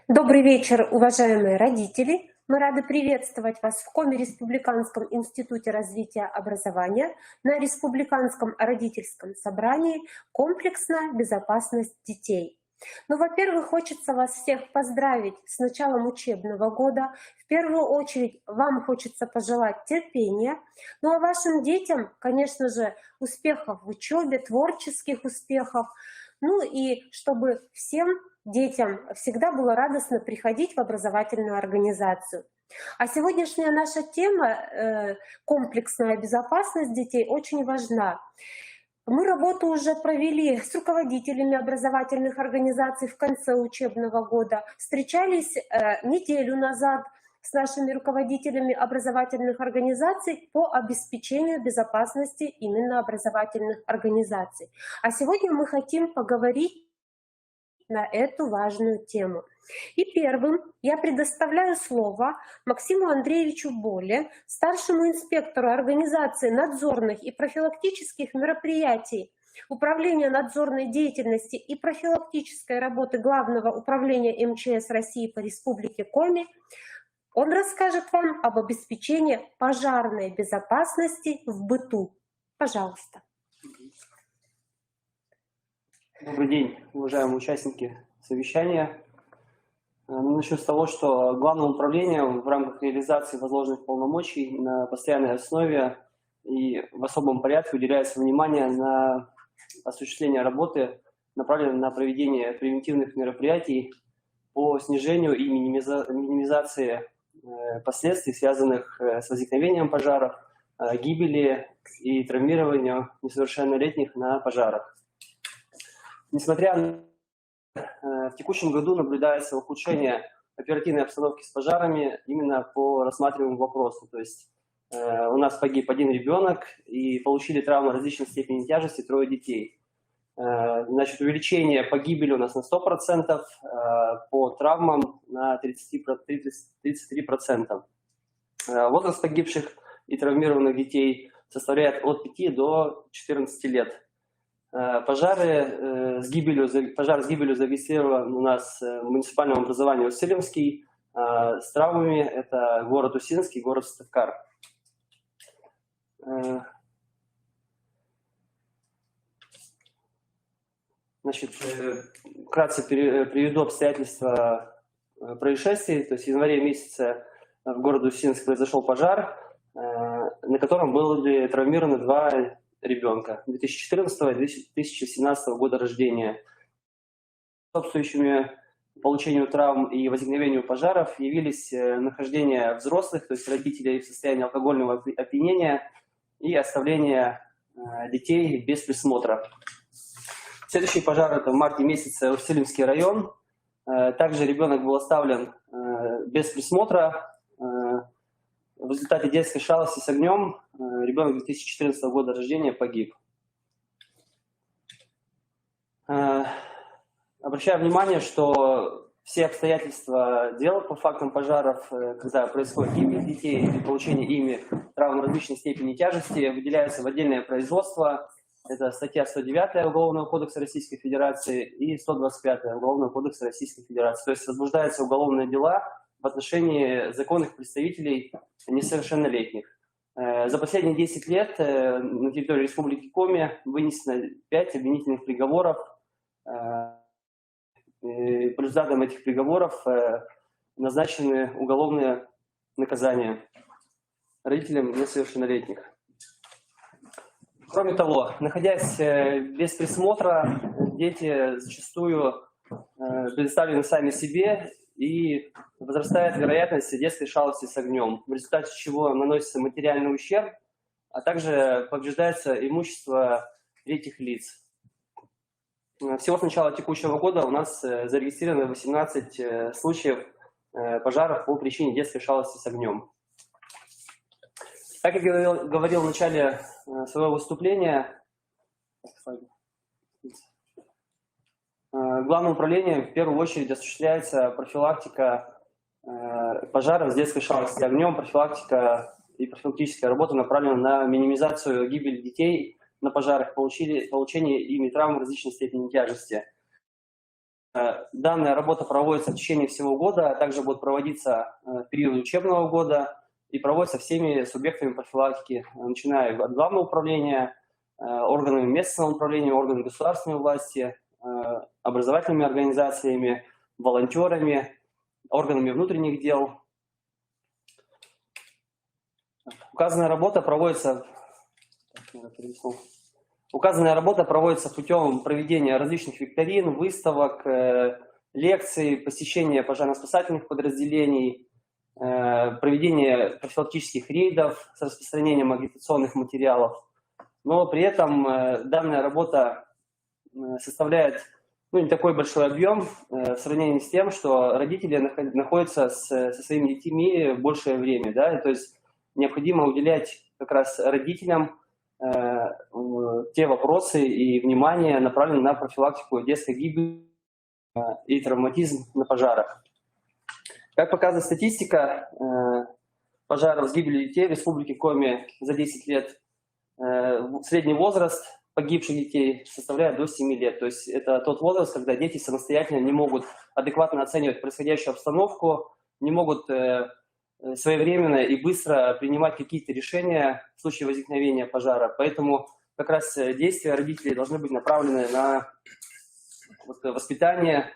Добрый вечер, уважаемые родители! Мы рады приветствовать вас в Коми Республиканском институте развития образования на Республиканском родительском собрании «Комплексная безопасность детей». Ну, во-первых, хочется вас всех поздравить с началом учебного года. В первую очередь вам хочется пожелать терпения. Ну а вашим детям, конечно же, успехов в учебе, творческих успехов. Ну и чтобы всем детям всегда было радостно приходить в образовательную организацию. А сегодняшняя наша тема «Комплексная безопасность детей» очень важна. Мы работу уже провели с руководителями образовательных организаций в конце учебного года, встречались неделю назад с нашими руководителями образовательных организаций по обеспечению безопасности именно образовательных организаций. А сегодня мы хотим поговорить на эту важную тему. И первым я предоставляю слово Максиму Андреевичу Боле, старшему инспектору организации надзорных и профилактических мероприятий Управления надзорной деятельности и профилактической работы Главного управления МЧС России по Республике Коми. Он расскажет вам об обеспечении пожарной безопасности в быту. Пожалуйста. Добрый день, уважаемые участники совещания. Начну с того, что Главное управление в рамках реализации возложенных полномочий на постоянной основе и в особом порядке уделяется внимание на осуществление работы, направленной на проведение превентивных мероприятий по снижению и минимизации последствий, связанных с возникновением пожаров, гибели и травмированию несовершеннолетних на пожарах. Несмотря на в текущем году наблюдается ухудшение оперативной обстановки с пожарами именно по рассматриваемому вопросу. То есть у нас погиб один ребенок и получили травмы различной степени тяжести 3 детей. Значит, увеличение по гибели у нас на 100%, по травмам на 33%. Возраст погибших и травмированных детей составляет от 5 до 14 лет. Пожар с гибелью зарегистрирован у нас в муниципальном образовании Усилимский. С травмами это город Усинский, город Сыктывкар. Значит, вкратце приведу обстоятельства происшествий. То есть в январе месяце в городе Усинск произошел пожар, на котором были травмированы 2 ребенка 2014 и 2017 года рождения. Способствующими получению травм и возникновению пожаров явились нахождение взрослых, то есть родителей в состоянии алкогольного опьянения и оставление детей без присмотра. Следующий пожар – это в марте месяце Усилимский район. Также ребенок был оставлен без присмотра. В результате детской шалости с огнем ребенок 2014 года рождения погиб. Обращаю внимание, что все обстоятельства дела по фактам пожаров, когда происходит гибель детей или получение ими травм различной степени тяжести, выделяются в отдельное производство. Это статья 109 Уголовного кодекса Российской Федерации и 125 Уголовного кодекса Российской Федерации. То есть возбуждаются уголовные дела в отношении законных представителей несовершеннолетних. За последние 10 лет на территории Республики Коми вынесено 5 обвинительных приговоров. По результатам этих приговоров назначены уголовные наказания родителям несовершеннолетних. Кроме того, находясь без присмотра, дети зачастую предоставлены сами себе, и возрастает вероятность детской шалости с огнем, в результате чего наносится материальный ущерб, а также повреждается имущество третьих лиц. Всего с начала текущего года у нас зарегистрировано 18 случаев пожаров по причине детской шалости с огнем. Как я говорил в начале своего выступления, Главным управлением в первую очередь осуществляется профилактика пожаров с детской шалостью огнем, профилактика и профилактическая работа направлена на минимизацию гибели детей на пожарах, получение ими травм различной степени тяжести. Данная работа проводится в течение всего года, а также будет проводиться в период учебного года и проводится всеми субъектами профилактики, начиная от Главного управления, органами местного управления, органами государственной власти, образовательными организациями, волонтерами, органами внутренних дел. Указанная работа проводится путем проведения различных викторин, выставок, лекций, посещения пожарно-спасательных подразделений, проведения профилактических рейдов с распространением агитационных материалов. Но при этом данная работа составляет не такой большой объем в сравнении с тем, что родители находятся со своими детьми большее время. Да? То есть необходимо уделять как раз родителям те вопросы и внимание, направленные на профилактику детской гибели и травматизм на пожарах. Как показывает статистика пожаров с гибелью детей в Республике Коми за 10 лет, средний возраст погибших детей составляет до 7 лет. То есть это тот возраст, когда дети самостоятельно не могут адекватно оценивать происходящую обстановку, не могут своевременно и быстро принимать какие-то решения в случае возникновения пожара. Поэтому как раз действия родителей должны быть направлены на воспитание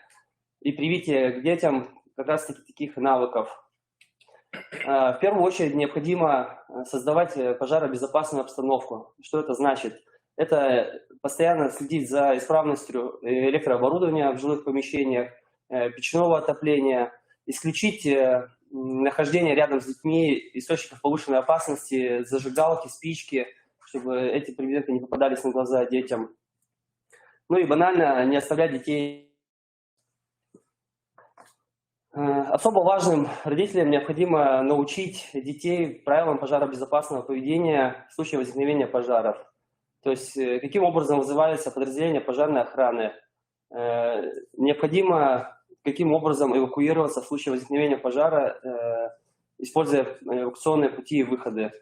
и привитие к детям как раз таких навыков. В первую очередь необходимо создавать пожаробезопасную обстановку. Что это значит? Это постоянно следить за исправностью электрооборудования в жилых помещениях, печного отопления, исключить нахождение рядом с детьми источников повышенной опасности, зажигалки, спички, чтобы эти предметы не попадались на глаза детям. Ну и банально не оставлять детей. Особо важным родителям необходимо научить детей правилам пожаробезопасного поведения в случае возникновения пожаров. То есть каким образом вызывается подразделение пожарной охраны, необходимо каким образом эвакуироваться в случае возникновения пожара, используя эвакуационные пути и выходы.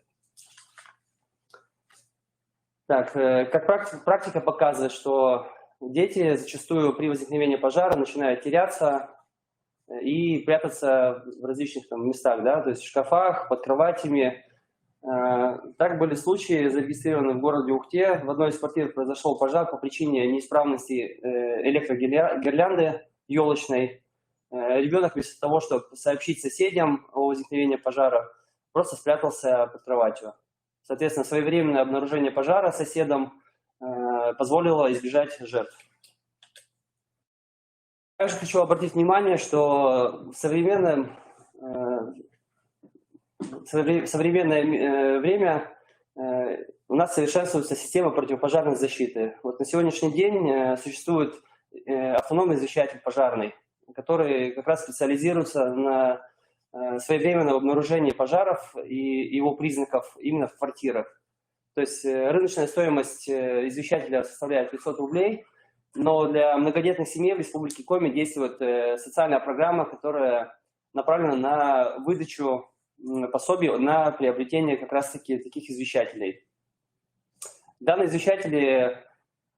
Так, как практика показывает, что дети зачастую при возникновении пожара начинают теряться и прятаться в различных местах, да, то есть в шкафах, под кроватями. Так были случаи, зарегистрированы в городе Ухте. В одной из квартир произошел пожар по причине неисправности электрогирлянды елочной. Ребенок вместо того, чтобы сообщить соседям о возникновении пожара, просто спрятался под кроватью. Соответственно, своевременное обнаружение пожара соседам позволило избежать жертв. Также хочу обратить внимание, что в современное время у нас совершенствуется система противопожарной защиты. Вот на сегодняшний день существует автономный извещатель пожарный, который как раз специализируется на своевременном обнаружении пожаров и его признаков именно в квартирах. То есть рыночная стоимость извещателя составляет 500 рублей, но для многодетных семей в Республике Коми действует социальная программа, которая направлена на выдачу пособий на приобретение как раз-таки таких извещателей. Данные извещатели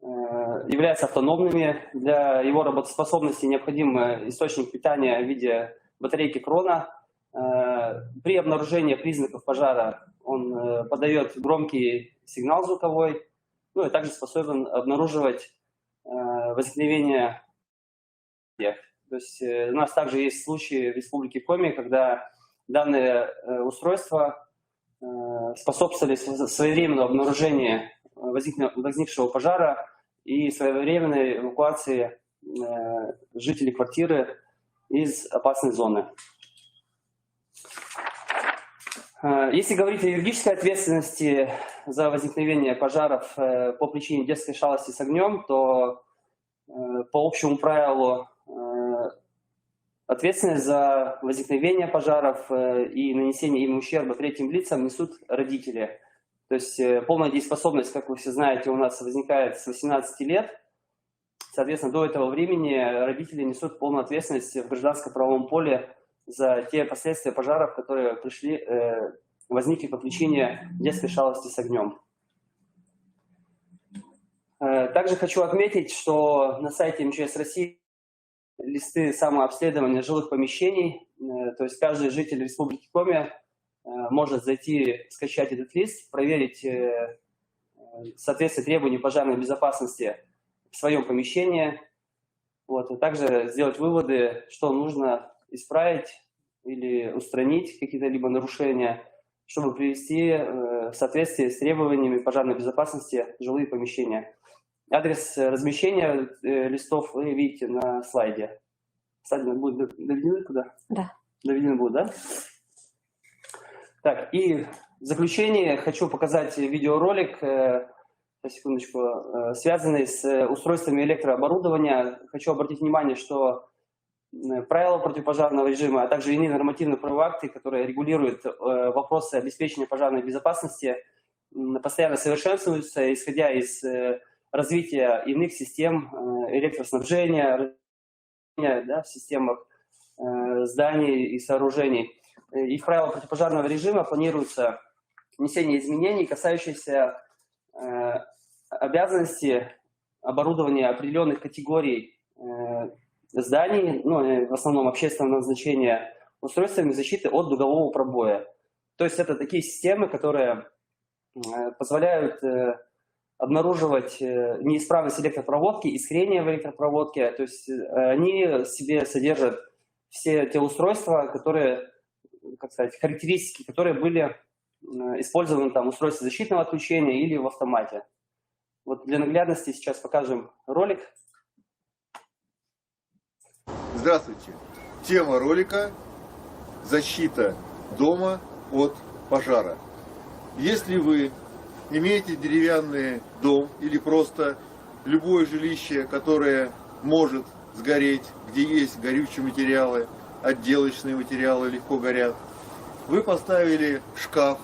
являются автономными. Для его работоспособности необходим источник питания в виде батарейки крона. При обнаружении признаков пожара он подает громкий сигнал звуковой, ну и также способен обнаруживать возникновение. То есть у нас также есть случаи в Республике Коми, когда данные устройства способствовали своевременному обнаружению возникшего пожара и своевременной эвакуации жителей квартиры из опасной зоны. Если говорить о юридической ответственности за возникновение пожаров по причине детской шалости с огнем, то по общему правилу ответственность за возникновение пожаров и нанесение им ущерба третьим лицам несут родители. То есть полная дееспособность, как вы все знаете, у нас возникает с 18 лет. Соответственно, до этого времени родители несут полную ответственность в гражданско-правовом поле за те последствия пожаров, которые возникли по причине детской шалости с огнем. Также хочу отметить, что на сайте МЧС России листы самообследования жилых помещений. То есть каждый житель Республики Коми может зайти, скачать этот лист, проверить соответствие требований пожарной безопасности в своем помещении. Вот, и также сделать выводы, что нужно исправить или устранить какие-то либо нарушения, чтобы привести в соответствие с требованиями пожарной безопасности жилые помещения. Адрес размещения листов вы видите на слайде. Слайды будут доведены туда? Да. Доведены будут, да? Так, и в заключение хочу показать видеоролик, секундочку, связанный с устройствами электрооборудования. Хочу обратить внимание, что правила противопожарного режима, а также иные нормативно-правовые акты, которые регулируют вопросы обеспечения пожарной безопасности, постоянно совершенствуются, исходя из развития иных систем электроснабжения, да, в системах зданий и сооружений. И в правила противопожарного режима планируется внесение изменений, касающихся обязанности оборудования определенных категорий зданий, ну, в основном общественного назначения, устройствами защиты от дугового пробоя. То есть это такие системы, которые позволяют обнаруживать неисправность электропроводки, искрение в электропроводке. То есть они в себе содержат все те устройства, которые, как сказать, характеристики, которые были использованы там в устройстве защитного отключения или в автомате. Вот для наглядности сейчас покажем ролик. Здравствуйте. Тема ролика – защита дома от пожара. Если вы имеете деревянный дом или просто любое жилище, которое может сгореть, где есть горючие материалы, отделочные материалы легко горят, вы поставили шкаф.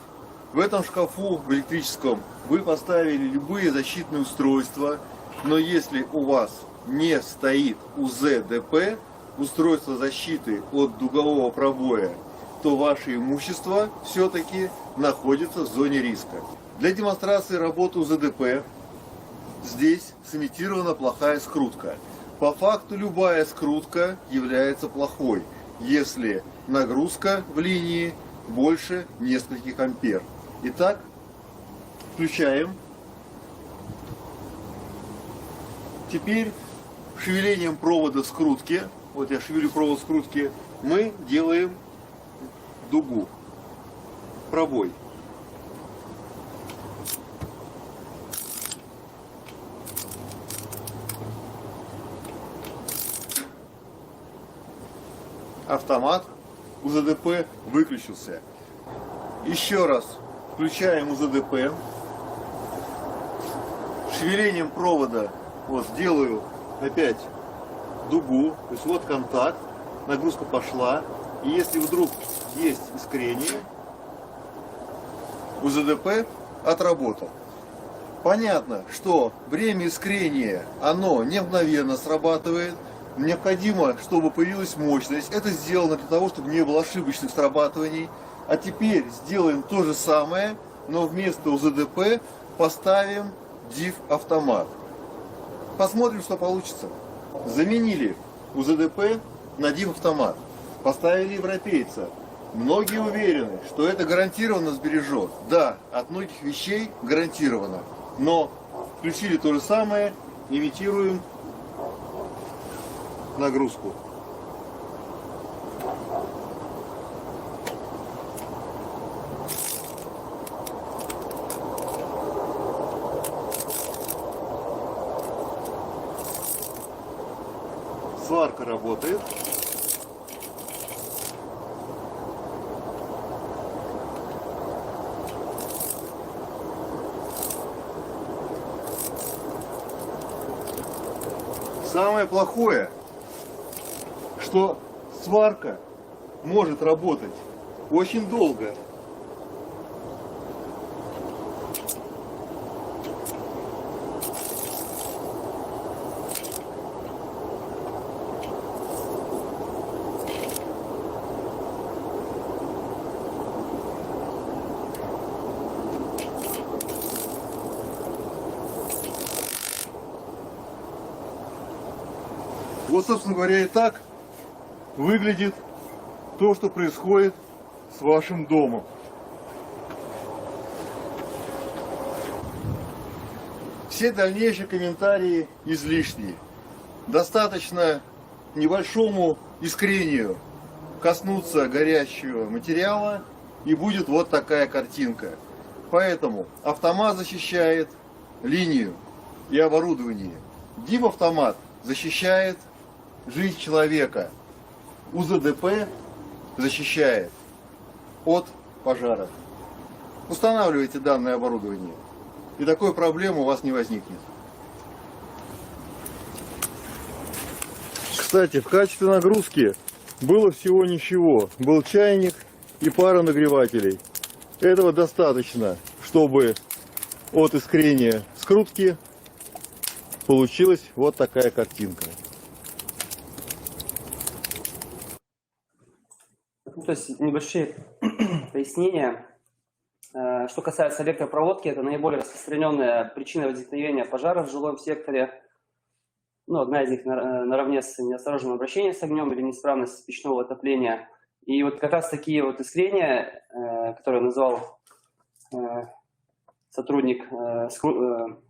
В этом шкафу, в электрическом, вы поставили любые защитные устройства, но если у вас не стоит УЗ-ДП, устройство защиты от дугового пробоя, то ваше имущество все-таки находится в зоне риска. Для демонстрации работы УЗ-ДП здесь сымитирована плохая скрутка. По факту любая скрутка является плохой, если нагрузка в линии больше нескольких ампер. Итак, включаем. Теперь шевелением провода скрутки, вот я шевелю провод скрутки, мы делаем дугу, пробой. Автомат УЗ-ДП выключился. Еще раз включаем УЗ-ДП. Шевелением провода вот делаю опять дугу. То есть вот контакт, нагрузка пошла. И если вдруг есть искрение, УЗ-ДП отработал. Понятно, что время искрения, оно не мгновенно срабатывает. Необходимо, чтобы появилась мощность. Это сделано для того, чтобы не было ошибочных срабатываний. А теперь сделаем то же самое, но вместо УЗ-ДП поставим DIF-автомат. Посмотрим, что получится. Заменили УЗ-ДП на DIF-автомат. Поставили европейца. Многие уверены, что это гарантированно сбережет. Да, от многих вещей гарантированно. Но включили то же самое, имитируем нагрузку. Сварка работает. Самое плохое, что сварка может работать очень долго. Вот, собственно говоря, и так выглядит то, что происходит с вашим домом. Все дальнейшие комментарии излишни. Достаточно небольшому искрению коснуться горящего материала, и будет вот такая картинка. Поэтому автомат защищает линию и оборудование. ДИП-автомат защищает жизнь человека. УЗДП защищает от пожара. Устанавливайте данное оборудование, и такой проблемы у вас не возникнет. Кстати, в качестве нагрузки было всего ничего. Был чайник и пара нагревателей. Этого достаточно, чтобы от искрения скрутки получилась вот такая картинка. То есть небольшие пояснения. Что касается электропроводки, это наиболее распространенная причина возникновения пожаров в жилом секторе. Ну, одна из них наравне с неосторожным обращением с огнем или неисправность печного отопления. И вот как раз такие вот искрения, которые назвал сотрудник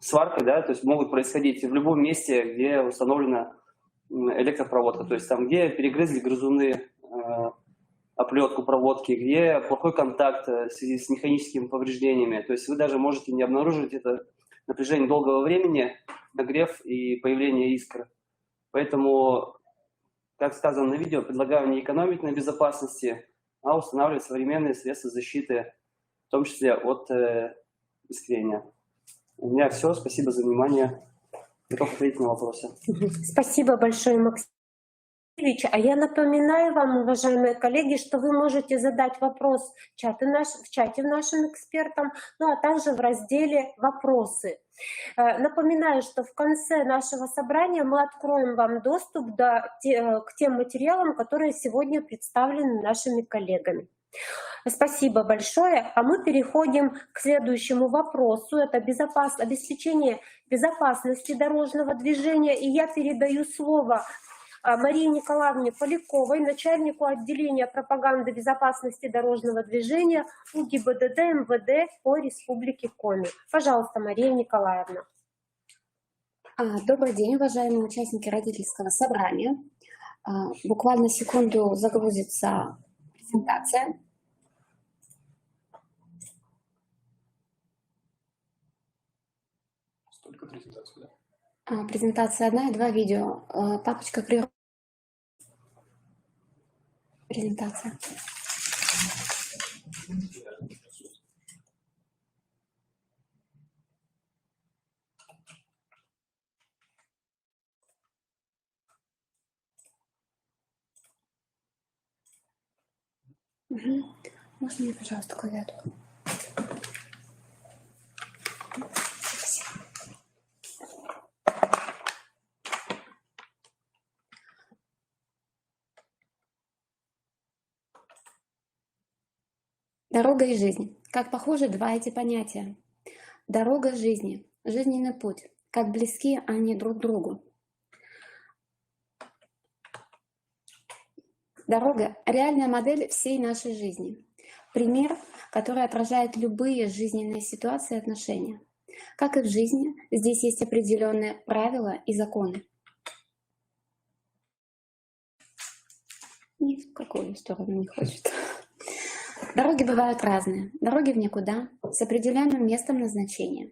сваркой, да, то есть могут происходить в любом месте, где установлена электропроводка. То есть там, где перегрызли грызуны оплетку проводки, где плохой контакт в связи с механическими повреждениями. То есть вы даже можете не обнаружить это на протяжении долгого времени, нагрев и появление искр. Поэтому, как сказано на видео, предлагаю не экономить на безопасности, а устанавливать современные средства защиты, в том числе от искрения. У меня все. Спасибо за внимание. Готов ответить на вопросы. Спасибо большое, Максим. А я напоминаю вам, уважаемые коллеги, что вы можете задать вопрос в чате нашим экспертам, ну а также в разделе «Вопросы». Напоминаю, что в конце нашего собрания мы откроем вам доступ к тем материалам, которые сегодня представлены нашими коллегами. Спасибо большое. А мы переходим к следующему вопросу. Это обеспечение безопасности дорожного движения. И я передаю слово Марии Николаевне Поляковой, начальнику отделения пропаганды безопасности дорожного движения УГИБДД МВД по Республике Коми. Пожалуйста, Мария Николаевна. Добрый день, уважаемые участники родительского собрания. Буквально секунду загрузится презентация. Только презентацию, да? Презентация одна и 2 видео. Папочка природа. Презентация. Угу. Можно мне, пожалуйста, клавиатуру? Дорога и жизнь. Как похожи два эти понятия. Дорога жизни, жизненный путь. Как близки они друг к другу. Дорога – реальная модель всей нашей жизни. Пример, который отражает любые жизненные ситуации и отношения. Как и в жизни, здесь есть определенные правила и законы. Ни в какую сторону не хочет. Дороги бывают разные. Дороги в никуда, с определенным местом назначения.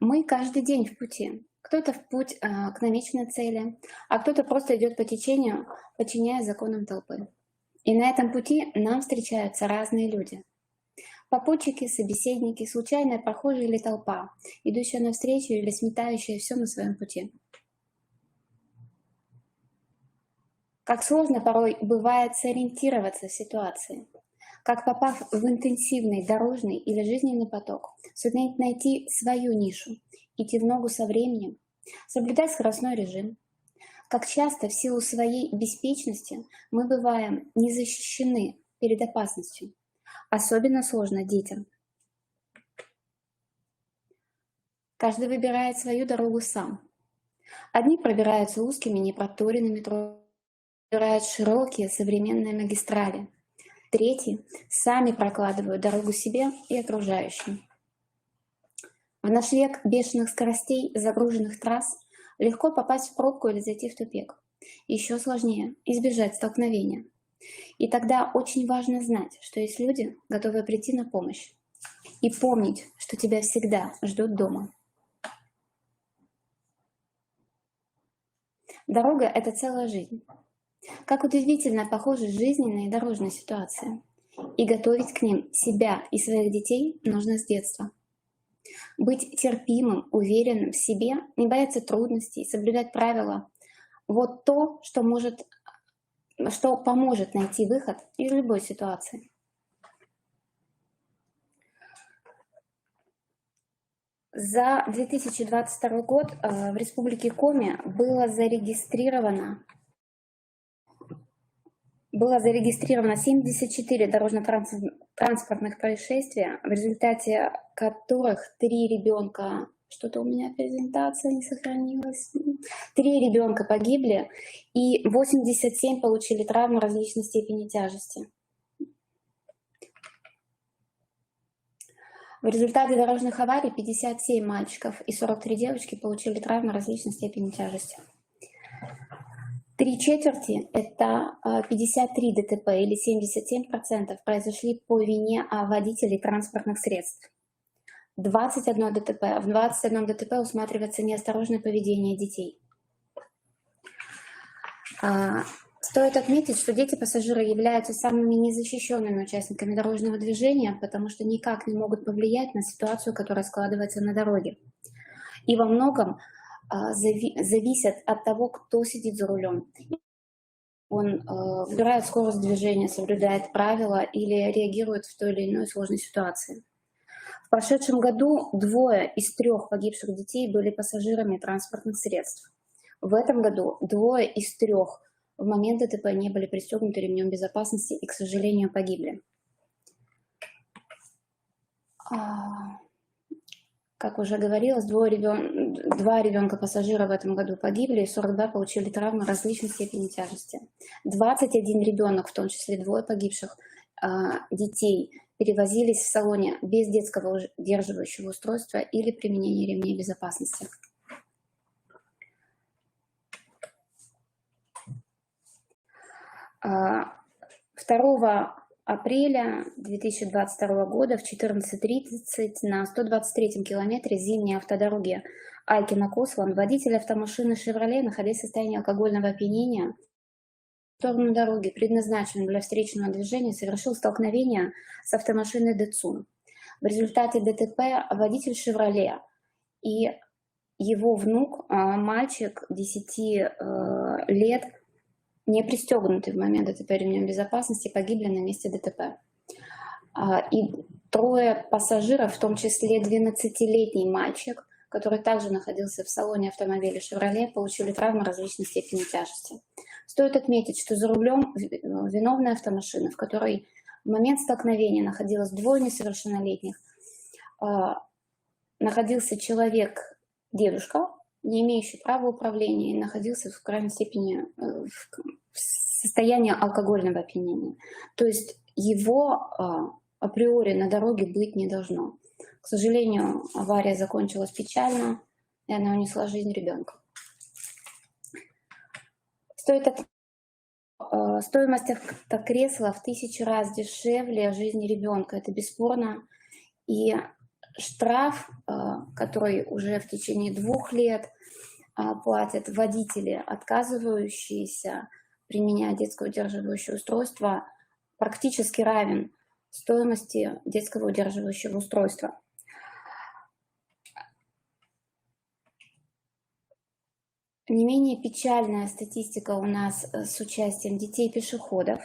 Мы каждый день в пути. Кто-то в путь к намеченной цели, а кто-то просто идет по течению, подчиняясь законам толпы. И на этом пути нам встречаются разные люди. Попутчики, собеседники, случайные прохожие или толпа, идущая навстречу или сметающая все на своем пути. Как сложно порой бывает сориентироваться в ситуации. Как, попав в интенсивный дорожный или жизненный поток, суметь найти свою нишу, идти в ногу со временем, соблюдать скоростной режим. Как часто в силу своей беспечности мы бываем не защищены перед опасностью. Особенно сложно детям. Каждый выбирает свою дорогу сам. Одни пробираются узкими непроторенными тропами, выбирают широкие современные магистрали. Третьи сами прокладывают дорогу себе и окружающим. В наш век бешеных скоростей, загруженных трасс, легко попасть в пробку или зайти в тупик. Еще сложнее избежать столкновения. И тогда очень важно знать, что есть люди, готовые прийти на помощь. И помнить, что тебя всегда ждут дома. Дорога — это целая жизнь. Как удивительно похожи жизненные и дорожные ситуации. И готовить к ним себя и своих детей нужно с детства. Быть терпимым, уверенным в себе, не бояться трудностей, соблюдать правила — вот то, что поможет найти выход из любой ситуации. За 2022 год в Республике Коми было зарегистрировано 74 дорожно-транспортных происшествия, в результате которых 3 ребенка, что-то у меня презентация не сохранилась, 3 ребенка погибли и 87 получили травмы различной степени тяжести. В результате дорожных аварий 57 мальчиков и 43 девочки получили травмы различной степени тяжести. 3/4 — это 53 ДТП или 77% произошли по вине водителей транспортных средств. 21 ДТП. В 21 ДТП усматривается неосторожное поведение детей. Стоит отметить, что дети-пассажиры являются самыми незащищенными участниками дорожного движения, потому что никак не могут повлиять на ситуацию, которая складывается на дороге. И во многом зависят от того, кто сидит за рулем. Он выбирает скорость движения, соблюдает правила или реагирует в той или иной сложной ситуации. В прошедшем году 2 из 3 погибших детей были пассажирами транспортных средств. В этом году 2 из 3 в момент ДТП не были пристегнуты ремнем безопасности и, к сожалению, погибли. Как уже говорилось, 2 ребенка пассажира в этом году погибли, и 42 получили травмы различной степени тяжести. 21 ребенок, в том числе 2 погибших детей, перевозились в салоне без детского удерживающего устройства или применения ремней безопасности. 2 апреля 2022 года в 14:30 на 123-м километре зимней автодороги Айкино-Кослан водитель автомашины «Шевроле», находясь в состоянии алкогольного опьянения, в сторону дороги, предназначенной для встречного движения, совершил столкновение с автомашиной «Децун». В результате ДТП водитель «Шевроле» и его внук, мальчик 10 лет, не пристегнутый в момент ДТП ремнем безопасности, погибли на месте ДТП. И 3 пассажиров, в том числе 12-летний мальчик, который также находился в салоне автомобиля «Шевроле», получили травмы различной степени тяжести. Стоит отметить, что за рулем виновной автомашины, в которой в момент столкновения находилось 2 несовершеннолетних, находился человек, дедушка, не имеющий права управления, и находился в крайней степени в состоянии алкогольного опьянения. То есть его априори на дороге быть не должно. К сожалению, авария закончилась печально, и она унесла жизнь ребенка. Стоимость автокресла в 1000 раз дешевле жизни ребенка, это бесспорно. И штраф, который уже в течение 2 лет платят водители, отказывающиеся применять детское удерживающее устройство, практически равен стоимости детского удерживающего устройства. Не менее печальная статистика у нас с участием детей-пешеходов.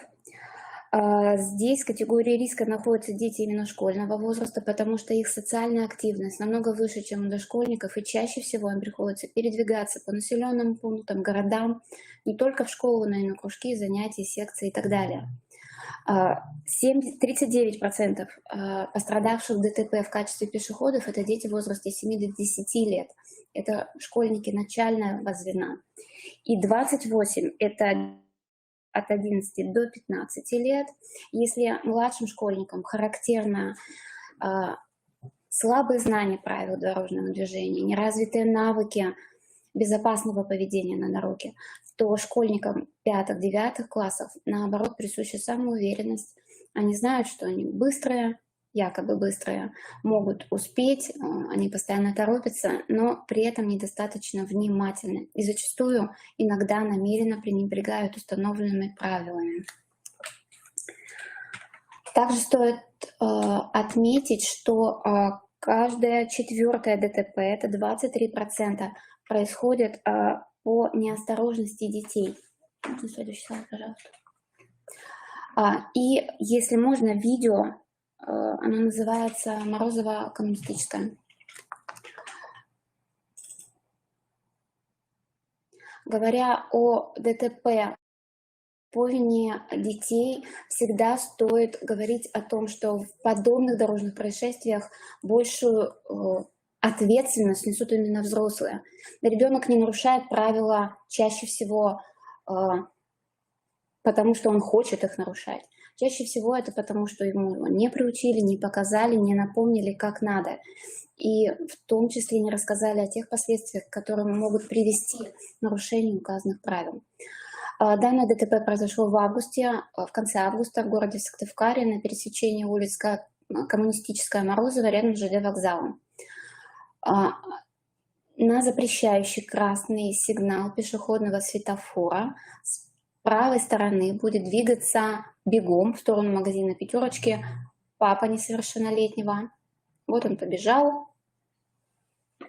Здесь в категории риска находятся дети именно школьного возраста, потому что их социальная активность намного выше, чем у дошкольников, и чаще всего им приходится передвигаться по населенным пунктам, городам, не только в школу, но и на кружки, занятия, секции и так далее. 39% пострадавших в ДТП в качестве пешеходов — это дети в возрасте 7 до 10 лет. это школьники начального звена. И 28 – это от 11 до 15 лет. Если младшим школьникам характерно слабые знания правил дорожного движения, неразвитые навыки безопасного поведения на дороге, то школьникам 5-9 классов, наоборот, присуща самоуверенность. Они знают, что они быстрые, якобы быстрые, могут успеть, они постоянно торопятся, но при этом недостаточно внимательны и зачастую иногда намеренно пренебрегают установленными правилами. Также стоит отметить, что каждое 4-е ДТП, это 23%, происходит по неосторожности детей. Можно следующий слайд, пожалуйста. И если можно, видео, оно называется «Морозово-коммунистическое». Говоря о ДТП по вине детей, всегда стоит говорить о том, что в подобных дорожных происшествиях большую ответственность несут именно взрослые. Ребенок не нарушает правила чаще всего потому, что он хочет их нарушать. Чаще всего это потому, что ему не приучили, не показали, не напомнили, как надо. И в том числе не рассказали о тех последствиях, которые могут привести к нарушению указанных правил. Данное ДТП произошло в конце августа в городе Сыктывкаре на пересечении улиц Коммунистическая, Морозова рядом с ЖД вокзалом. На запрещающий красный сигнал пешеходного светофора с правой стороны будет двигаться бегом в сторону магазина «Пятерочки» папа несовершеннолетнего. Вот он побежал,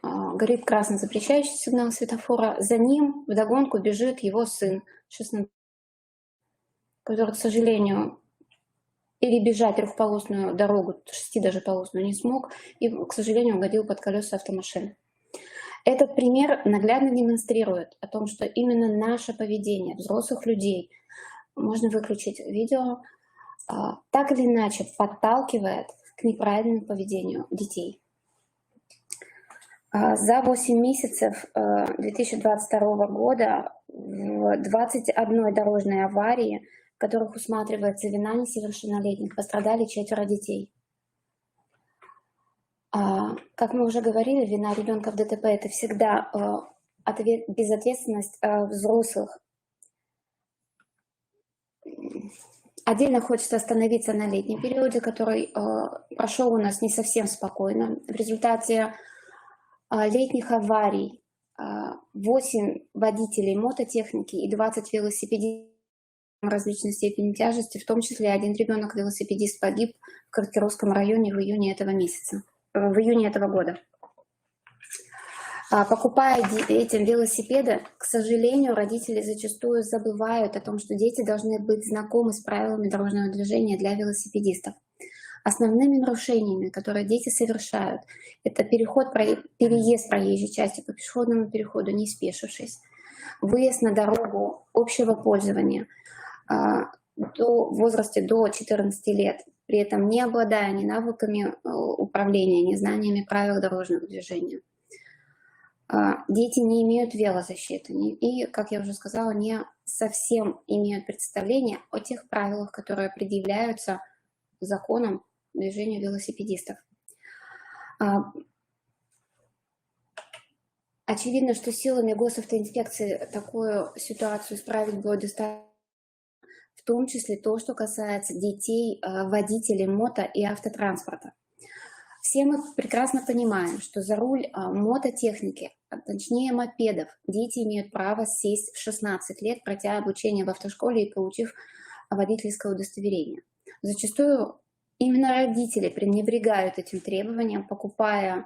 горит красный запрещающий сигнал светофора, за ним вдогонку бежит его сын, 16, который, к сожалению, перебежать трехполосную дорогу, 6 даже полосную, не смог и, к сожалению, угодил под колеса автомашины. Этот пример наглядно демонстрирует о том, что именно наше поведение взрослых людей, можно выключить видео, так или иначе подталкивает к неправильному поведению детей. За 8 месяцев 2022 года в 21 дорожной аварии, в которых усматривается вина несовершеннолетних, пострадали 4 детей. Как мы уже говорили, вина ребенка в ДТП – это всегда безответственность взрослых. Отдельно хочется остановиться на летнем периоде, который прошел у нас не совсем спокойно. В результате летних аварий 8 водителей мототехники и 20 велосипедистов различной степени тяжести, в том числе 1 ребенок-велосипедист погиб в Каркировском районе в июне этого года. Покупая детям велосипеды, к сожалению, родители зачастую забывают о том, что дети должны быть знакомы с правилами дорожного движения для велосипедистов. Основными нарушениями, которые дети совершают, это переезд проезжей части по пешеходному переходу, не спешившись, выезд на дорогу общего пользования в возрасте до 14 лет, при этом не обладая ни навыками управления, ни знаниями правил дорожного движения. Дети не имеют велозащиты и, как я уже сказала, не совсем имеют представление о тех правилах, которые предъявляются законом движению велосипедистов. Очевидно, что силами госавтоинспекции такую ситуацию исправить будет достаточно, в том числе то, что касается детей, водителей мото и автотранспорта. Все мы прекрасно понимаем, что за руль мототехники, точнее мопедов, дети имеют право сесть в 16 лет, пройдя обучение в автошколе и получив водительское удостоверение. Зачастую именно родители пренебрегают этим требованием, покупая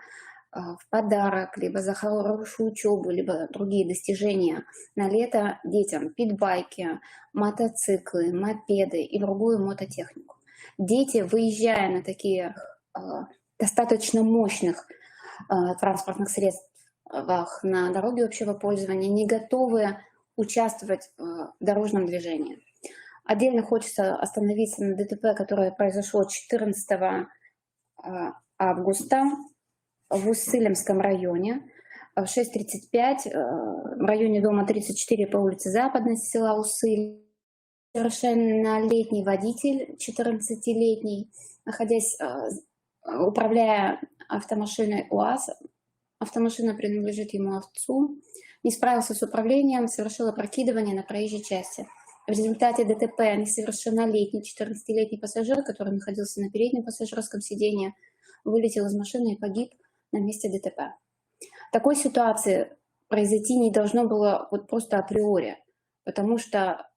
в подарок, либо за хорошую учебу, либо другие достижения на лето детям питбайки, мотоциклы, мопеды и другую мототехнику. Дети, выезжая на такие достаточно мощных транспортных средствах на дороге общего пользования, не готовы участвовать в дорожном движении. Отдельно хочется остановиться на ДТП, которое произошло 14 августа в Уссыльском районе. в 6:35 в районе дома 34 по улице Западной села Усыль совершеннолетний водитель, 14-летний, находясь, управляя автомашиной УАЗ, автомашина принадлежит ему отцу, не справился с управлением, совершил опрокидывание на проезжей части. В результате ДТП несовершеннолетний 14-летний пассажир, который находился на переднем пассажирском сиденье, вылетел из машины и погиб на месте ДТП. Такой ситуации произойти не должно было вот просто априори, потому что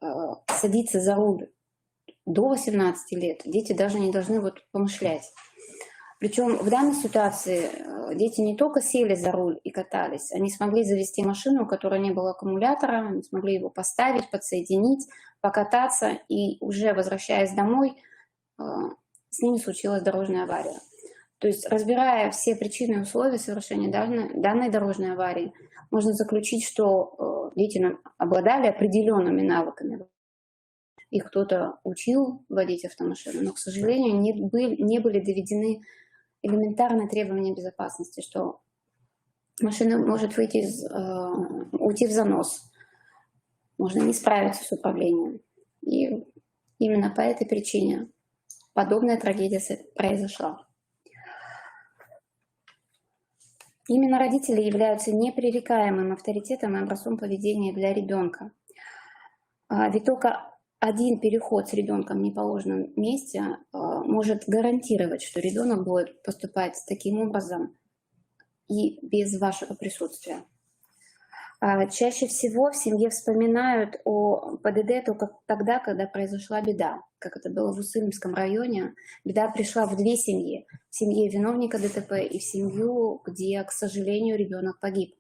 садиться за руль до 18 лет дети даже не должны вот помышлять. Причем в данной ситуации дети не только сели за руль и катались, они смогли завести машину, у которой не было аккумулятора, они смогли его поставить, подсоединить, покататься, и уже возвращаясь домой, с ними случилась дорожная авария. То есть, разбирая все причины и условия совершения данной дорожной аварии, можно заключить, что дети обладали определенными навыками. Их кто-то учил водить автомашину, но, к сожалению, не были доведены элементарные требования безопасности, что машина может уйти в занос, можно не справиться с управлением. И именно по этой причине подобная трагедия произошла. Именно родители являются непререкаемым авторитетом и образцом поведения для ребенка. Ведь только один переход с ребенком в неположенном месте может гарантировать, что ребенок будет поступать таким образом и без вашего присутствия. Чаще всего в семье вспоминают о ПДД только тогда, когда произошла беда. Как это было в Усыльском районе, беда пришла в две семьи. В семье виновника ДТП и в семью, где, к сожалению, ребенок погиб.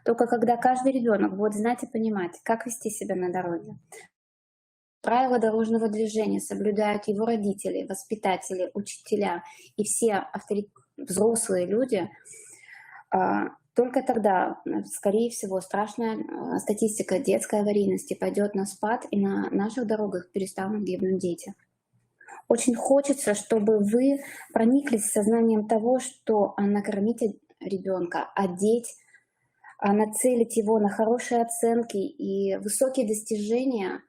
Только когда каждый ребенок будет знать и понимать, как вести себя на дороге, правила дорожного движения соблюдают его родители, воспитатели, учителя и все взрослые люди, только тогда, скорее всего, страшная статистика детской аварийности пойдет на спад, и на наших дорогах перестанут гибнуть дети. Очень хочется, чтобы вы прониклись сознанием того, что накормить ребенка, одеть, нацелить его на хорошие оценки и высокие достижения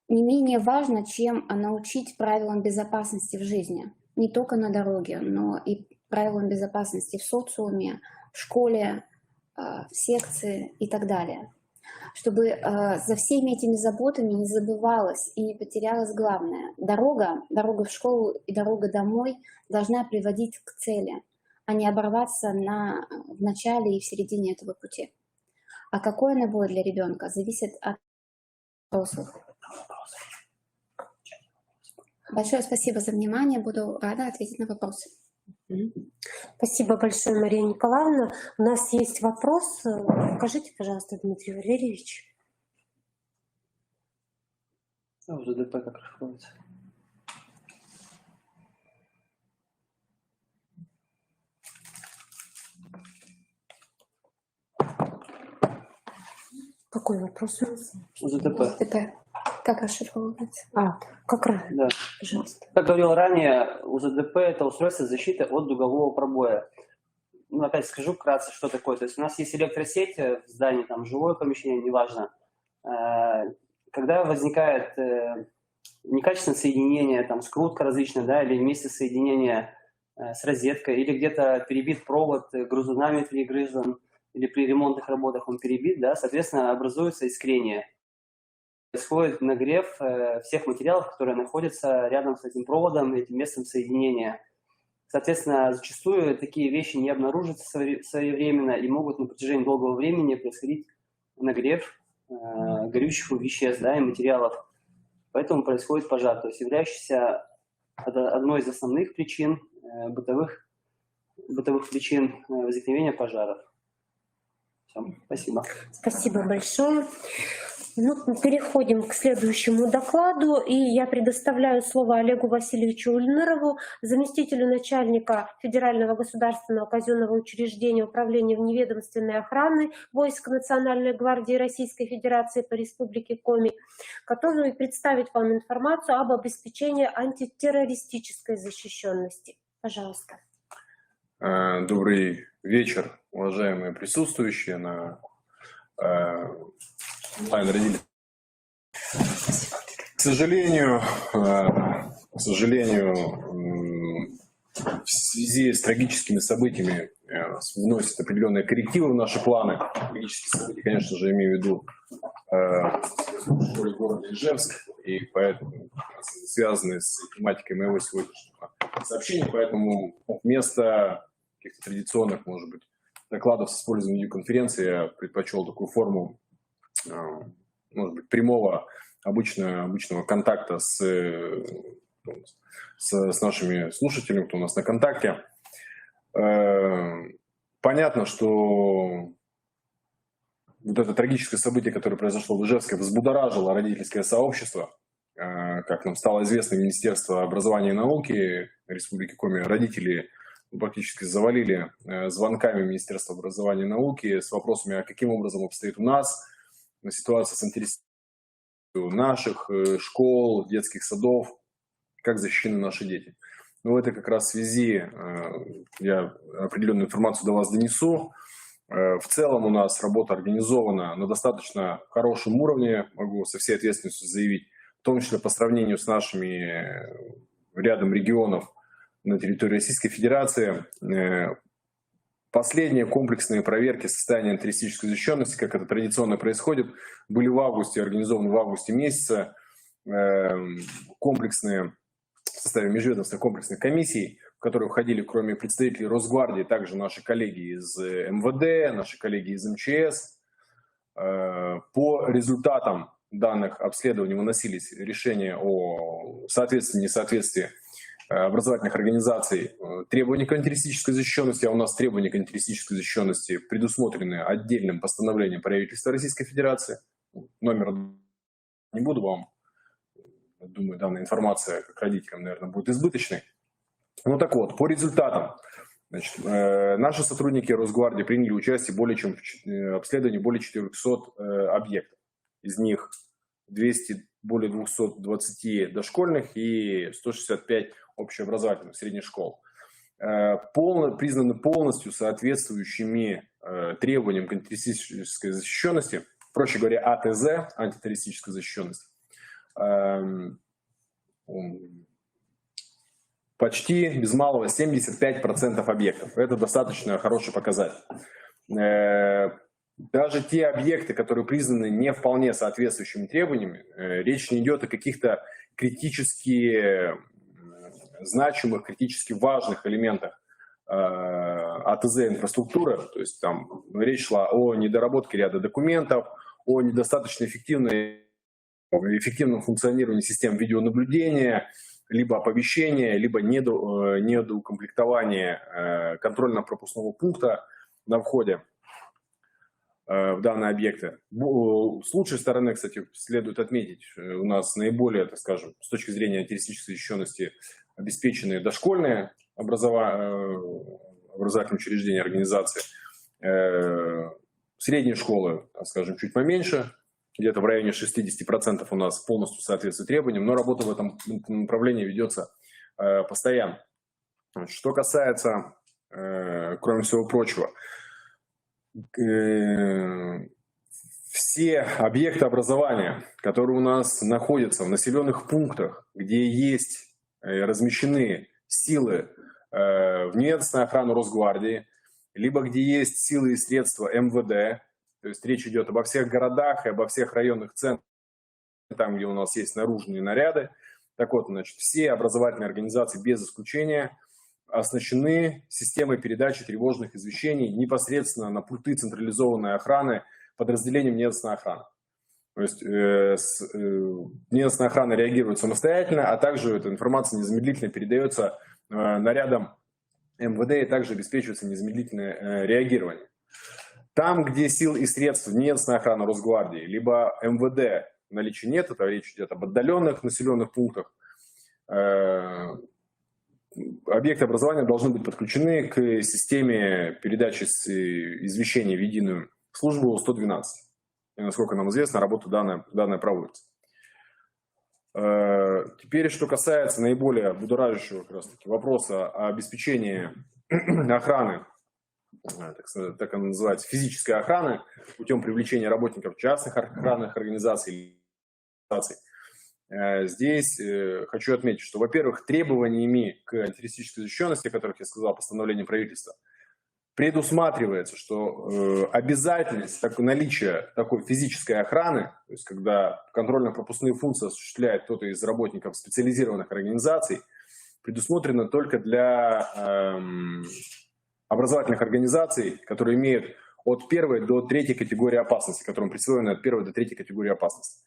не менее важно, чем научить правилам безопасности в жизни. Не только на дороге, но и правилам безопасности в социуме, в школе, в секции и так далее. Чтобы за всеми этими заботами не забывалось и не потерялось главное. Дорога в школу и дорога домой должна приводить к цели, а не оборваться в начале и в середине этого пути. А какой она будет для ребенка, зависит от взрослых. Большое спасибо за внимание. Буду рада ответить на вопросы. Спасибо большое, Мария Николаевна. У нас есть вопрос. Скажите, пожалуйста, Дмитрий Валерьевич. В ДТП как расходится? Какой вопрос у нас? ДТП. Как расшифровывается? Как раз. Да. Пожалуйста. Как говорил ранее, УЗДП – это устройство защиты от дугового пробоя. Опять скажу вкратце, что такое. То есть у нас есть электросеть в здании, там жилое помещение, неважно. Когда возникает некачественное соединение, там скрутка различная, да, или место соединения с розеткой, или где-то перебит провод, грузунами перегрызан, или при ремонтных работах он перебит, да, соответственно, образуется искрение. Происходит нагрев всех материалов, которые находятся рядом с этим проводом, этим местом соединения. Соответственно, зачастую такие вещи не обнаружатся своевременно и могут на протяжении долгого времени происходить нагрев горючих веществ, да, и материалов. Поэтому происходит пожар, то есть являющийся одной из основных причин, бытовых причин возникновения пожаров. Все, спасибо. Спасибо большое. Переходим к следующему докладу, и я предоставляю слово Олегу Васильевичу Ульнырову, заместителю начальника Федерального государственного казенного учреждения Управления вневедомственной охраны войск Национальной гвардии Российской Федерации по Республике Коми, который представит вам информацию об обеспечении антитеррористической защищенности. Пожалуйста. Добрый вечер, уважаемые присутствующие на онлайн-родителях. К сожалению, в связи с трагическими событиями вносят определенные коррективы в наши планы. Трагические события, конечно же, имею в виду в школе города Ижевск, и поэтому связаны с тематикой моего сегодняшнего сообщения. Поэтому вместо каких-то традиционных, может быть, докладов с использованием видеоконференции я предпочел такую форму, может быть, прямого, обычного контакта с нашими слушателями, кто у нас на контакте. Понятно, что вот это трагическое событие, которое произошло в Ижевске, взбудоражило родительское сообщество. Как нам стало известно, Министерство образования и науки Республики Коми, родители практически завалили звонками Министерства образования и науки с вопросами, а каким образом обстоит у нас ситуация с интересом наших школ, детских садов, как защищены наши дети. Но в этой как раз связи я определенную информацию до вас донесу. В целом у нас работа организована на достаточно хорошем уровне, могу со всей ответственностью заявить, в том числе по сравнению с нашими рядом регионов на территории Российской Федерации. Последние комплексные проверки состояния антитеррористической защищенности, как это традиционно происходит, были в августе, организованы в августе месяце, комплексные, в составе межведомственных комплексных комиссий, в которые входили, кроме представителей Росгвардии, также наши коллеги из МВД, наши коллеги из МЧС. По результатам данных обследований выносились решения о соответствии, несоответствии образовательных организаций требований к антитеррористической защищенности, а у нас требования к антитеррористической защищенности предусмотрены отдельным постановлением правительства Российской Федерации. Номер не буду вам, думаю, данная информация как родителям, наверное, будет избыточной. Ну так вот, по результатам. Значит, наши сотрудники Росгвардии приняли участие в обследовании более 400 объектов. Из них более 220 дошкольных и 165 общеобразовательных средних школ. Признаны полностью соответствующими требованиям к антитеррористической защищенности, проще говоря, АТЗ, антитеррористическая защищенность, почти без малого 75% объектов. Это достаточно хороший показатель. Даже те объекты, которые признаны не вполне соответствующими требованиям, речь не идет о каких-то критически значимых, критически важных элементах АТЗ инфраструктуры. То есть там речь шла о недоработке ряда документов, о недостаточно эффективном функционировании систем видеонаблюдения, либо оповещения, либо недоукомплектования контрольно-пропускного пункта на входе в данные объекты. С лучшей стороны, кстати, следует отметить, у нас наиболее, так скажем, с точки зрения антитеррористической защищенности обеспеченные дошкольные образовательные учреждения, организации. Средние школы, так скажем, чуть поменьше, где-то в районе 60% у нас полностью соответствует требованиям, но работа в этом направлении ведется постоянно. Что касается, кроме всего прочего, все объекты образования, которые у нас находятся в населенных пунктах, где есть размещены силы вневедомственной охраны Росгвардии, либо где есть силы и средства МВД, то есть речь идет обо всех городах и обо всех районных центрах, там, где у нас есть наружные наряды. Так вот, значит, все образовательные организации без исключения оснащены системой передачи тревожных извещений непосредственно на пульты централизованной охраны подразделением вневедомственной охраны. То есть вневедомственная охрана реагирует самостоятельно, а также эта информация незамедлительно передается нарядам МВД и также обеспечивается незамедлительное реагирование. Там, где сил и средств вневедомственной охраны Росгвардии, либо МВД наличия нет, это речь идет об отдаленных населенных пунктах, объекты образования должны быть подключены к системе передачи извещений в единую службу 112. И, насколько нам известно, работа данная проводится. Теперь, что касается наиболее будоражащего как раз таки вопроса о обеспечении охраны, так она называется, физической охраны, путем привлечения работников частных охранных организаций. Здесь хочу отметить, что, во-первых, требованиями к антитеррористической защищенности, о которых я сказал, постановлением правительства, предусматривается, что обязательность наличия такой физической охраны, то есть когда контрольно-пропускные функции осуществляет кто-то из работников специализированных организаций, предусмотрено только для образовательных организаций, которые имеют от первой до третьей категории опасности, которым присвоено от первой до третьей категории опасности.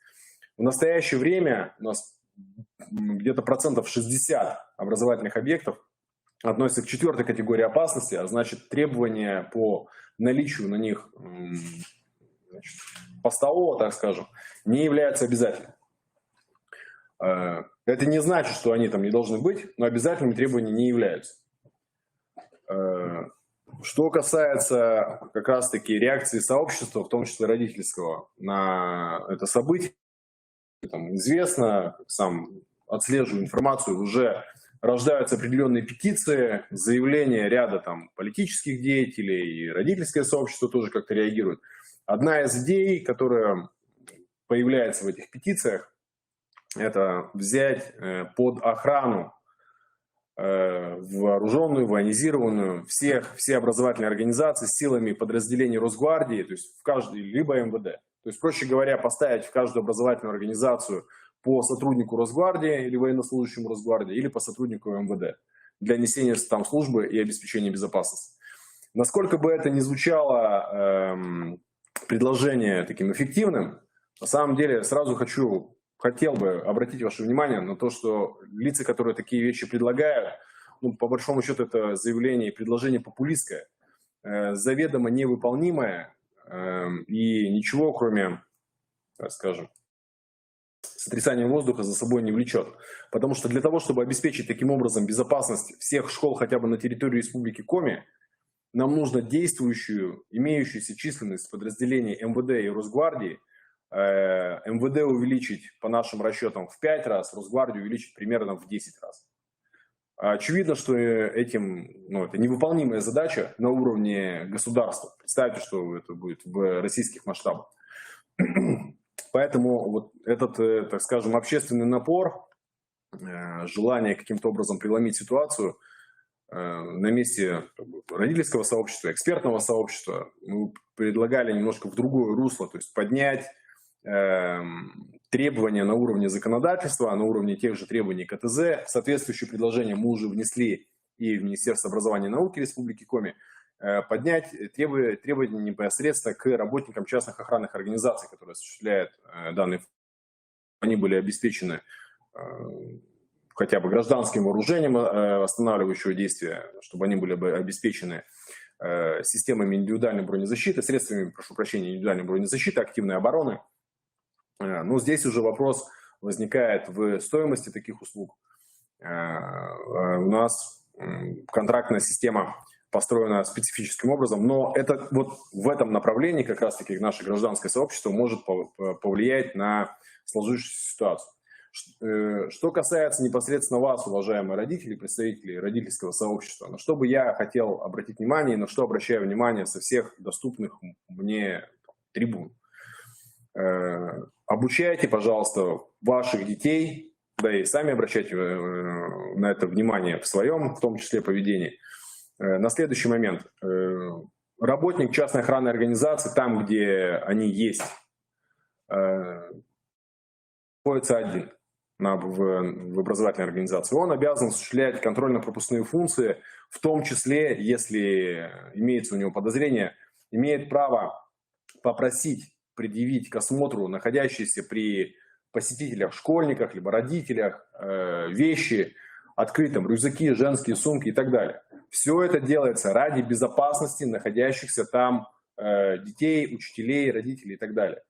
В настоящее время у нас где-то 60% образовательных объектов относятся к 4-й категории опасности, а значит требования по наличию на них ПОСТАО, так скажем, не являются обязательными. Это не значит, что они там не должны быть, но обязательными требования не являются. Что касается как раз-таки реакции сообщества, в том числе родительского, на это событие, там известно, сам отслеживаю информацию, уже рождаются определенные петиции, заявления ряда там политических деятелей, и родительское сообщество тоже как-то реагирует. Одна из идей, которая появляется в этих петициях, это взять под охрану вооруженную, военизированную все образовательные организации с силами подразделений Росгвардии, то есть в каждой, либо МВД. То есть, проще говоря, поставить в каждую образовательную организацию по сотруднику Росгвардии или военнослужащему Росгвардии, или по сотруднику МВД для несения там службы и обеспечения безопасности. Насколько бы это ни звучало предложение таким эффективным, на самом деле сразу хотел бы обратить ваше внимание на то, что лица, которые такие вещи предлагают, ну, по большому счету это заявление и предложение популистское, заведомо невыполнимое и ничего, кроме, так скажем, сотрясания воздуха за собой не влечет. Потому что для того, чтобы обеспечить таким образом безопасность всех школ хотя бы на территории Республики Коми, нам нужно действующую, имеющуюся численность подразделений МВД и Росгвардии, МВД увеличить по нашим расчетам в 5 раз, Росгвардию увеличить примерно в 10 раз. Очевидно, что это невыполнимая задача на уровне государства. Представьте, что это будет в российских масштабах. Поэтому вот этот, так скажем, общественный напор, желание каким-то образом преломить ситуацию на месте родительского сообщества, экспертного сообщества, мы предлагали немножко в другое русло, то есть поднять требования на уровне законодательства, на уровне тех же требований КТЗ. Соответствующие предложения мы уже внесли и в Министерство образования и науки Республики Коми. Поднять требования непосредственно к работникам частных охранных организаций, которые осуществляют данные. Они были обеспечены хотя бы гражданским вооружением останавливающего действия, чтобы они были бы обеспечены системами индивидуальной бронезащиты, средствами, прошу прощения, индивидуальной бронезащиты, активной обороны. Но здесь уже вопрос возникает в стоимости таких услуг. У нас контрактная система построена специфическим образом, но это вот в этом направлении как раз-таки наше гражданское сообщество может повлиять на сложившуюся ситуацию. Что касается непосредственно вас, уважаемые родители, представители родительского сообщества, на что бы я хотел обратить внимание, на что обращаю внимание со всех доступных мне трибун. Обучайте, пожалуйста, ваших детей, да и сами обращайте на это внимание в своем, в том числе, поведении. На следующий момент. Работник частной охранной организации, там, где они есть, находится один в образовательной организации. Он обязан осуществлять контрольно-пропускные функции, в том числе, если имеется у него подозрение, имеет право попросить предъявить к осмотру находящиеся при посетителях, школьниках, либо родителях вещи, открытым, рюкзаки, женские сумки и так далее. Все это делается ради безопасности находящихся там детей, учителей, родителей и так далее.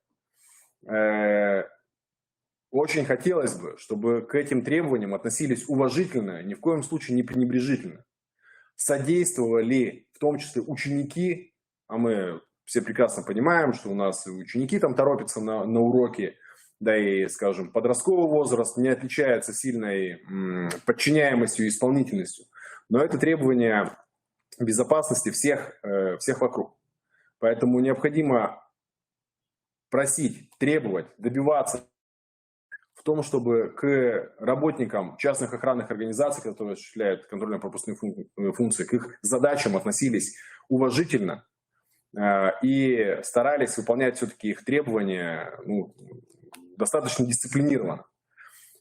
Очень хотелось бы, чтобы к этим требованиям относились уважительно, ни в коем случае не пренебрежительно. Содействовали в том числе ученики, а мы все прекрасно понимаем, что у нас и ученики там торопятся на уроки, да и, скажем, подростковый возраст не отличается сильной подчиняемостью и исполнительностью. Но это требование безопасности всех вокруг. Поэтому необходимо просить, требовать, добиваться в том, чтобы к работникам частных охранных организаций, которые осуществляют контрольно-пропускные функции, к их задачам относились уважительно и старались выполнять все-таки их требования достаточно дисциплинированно.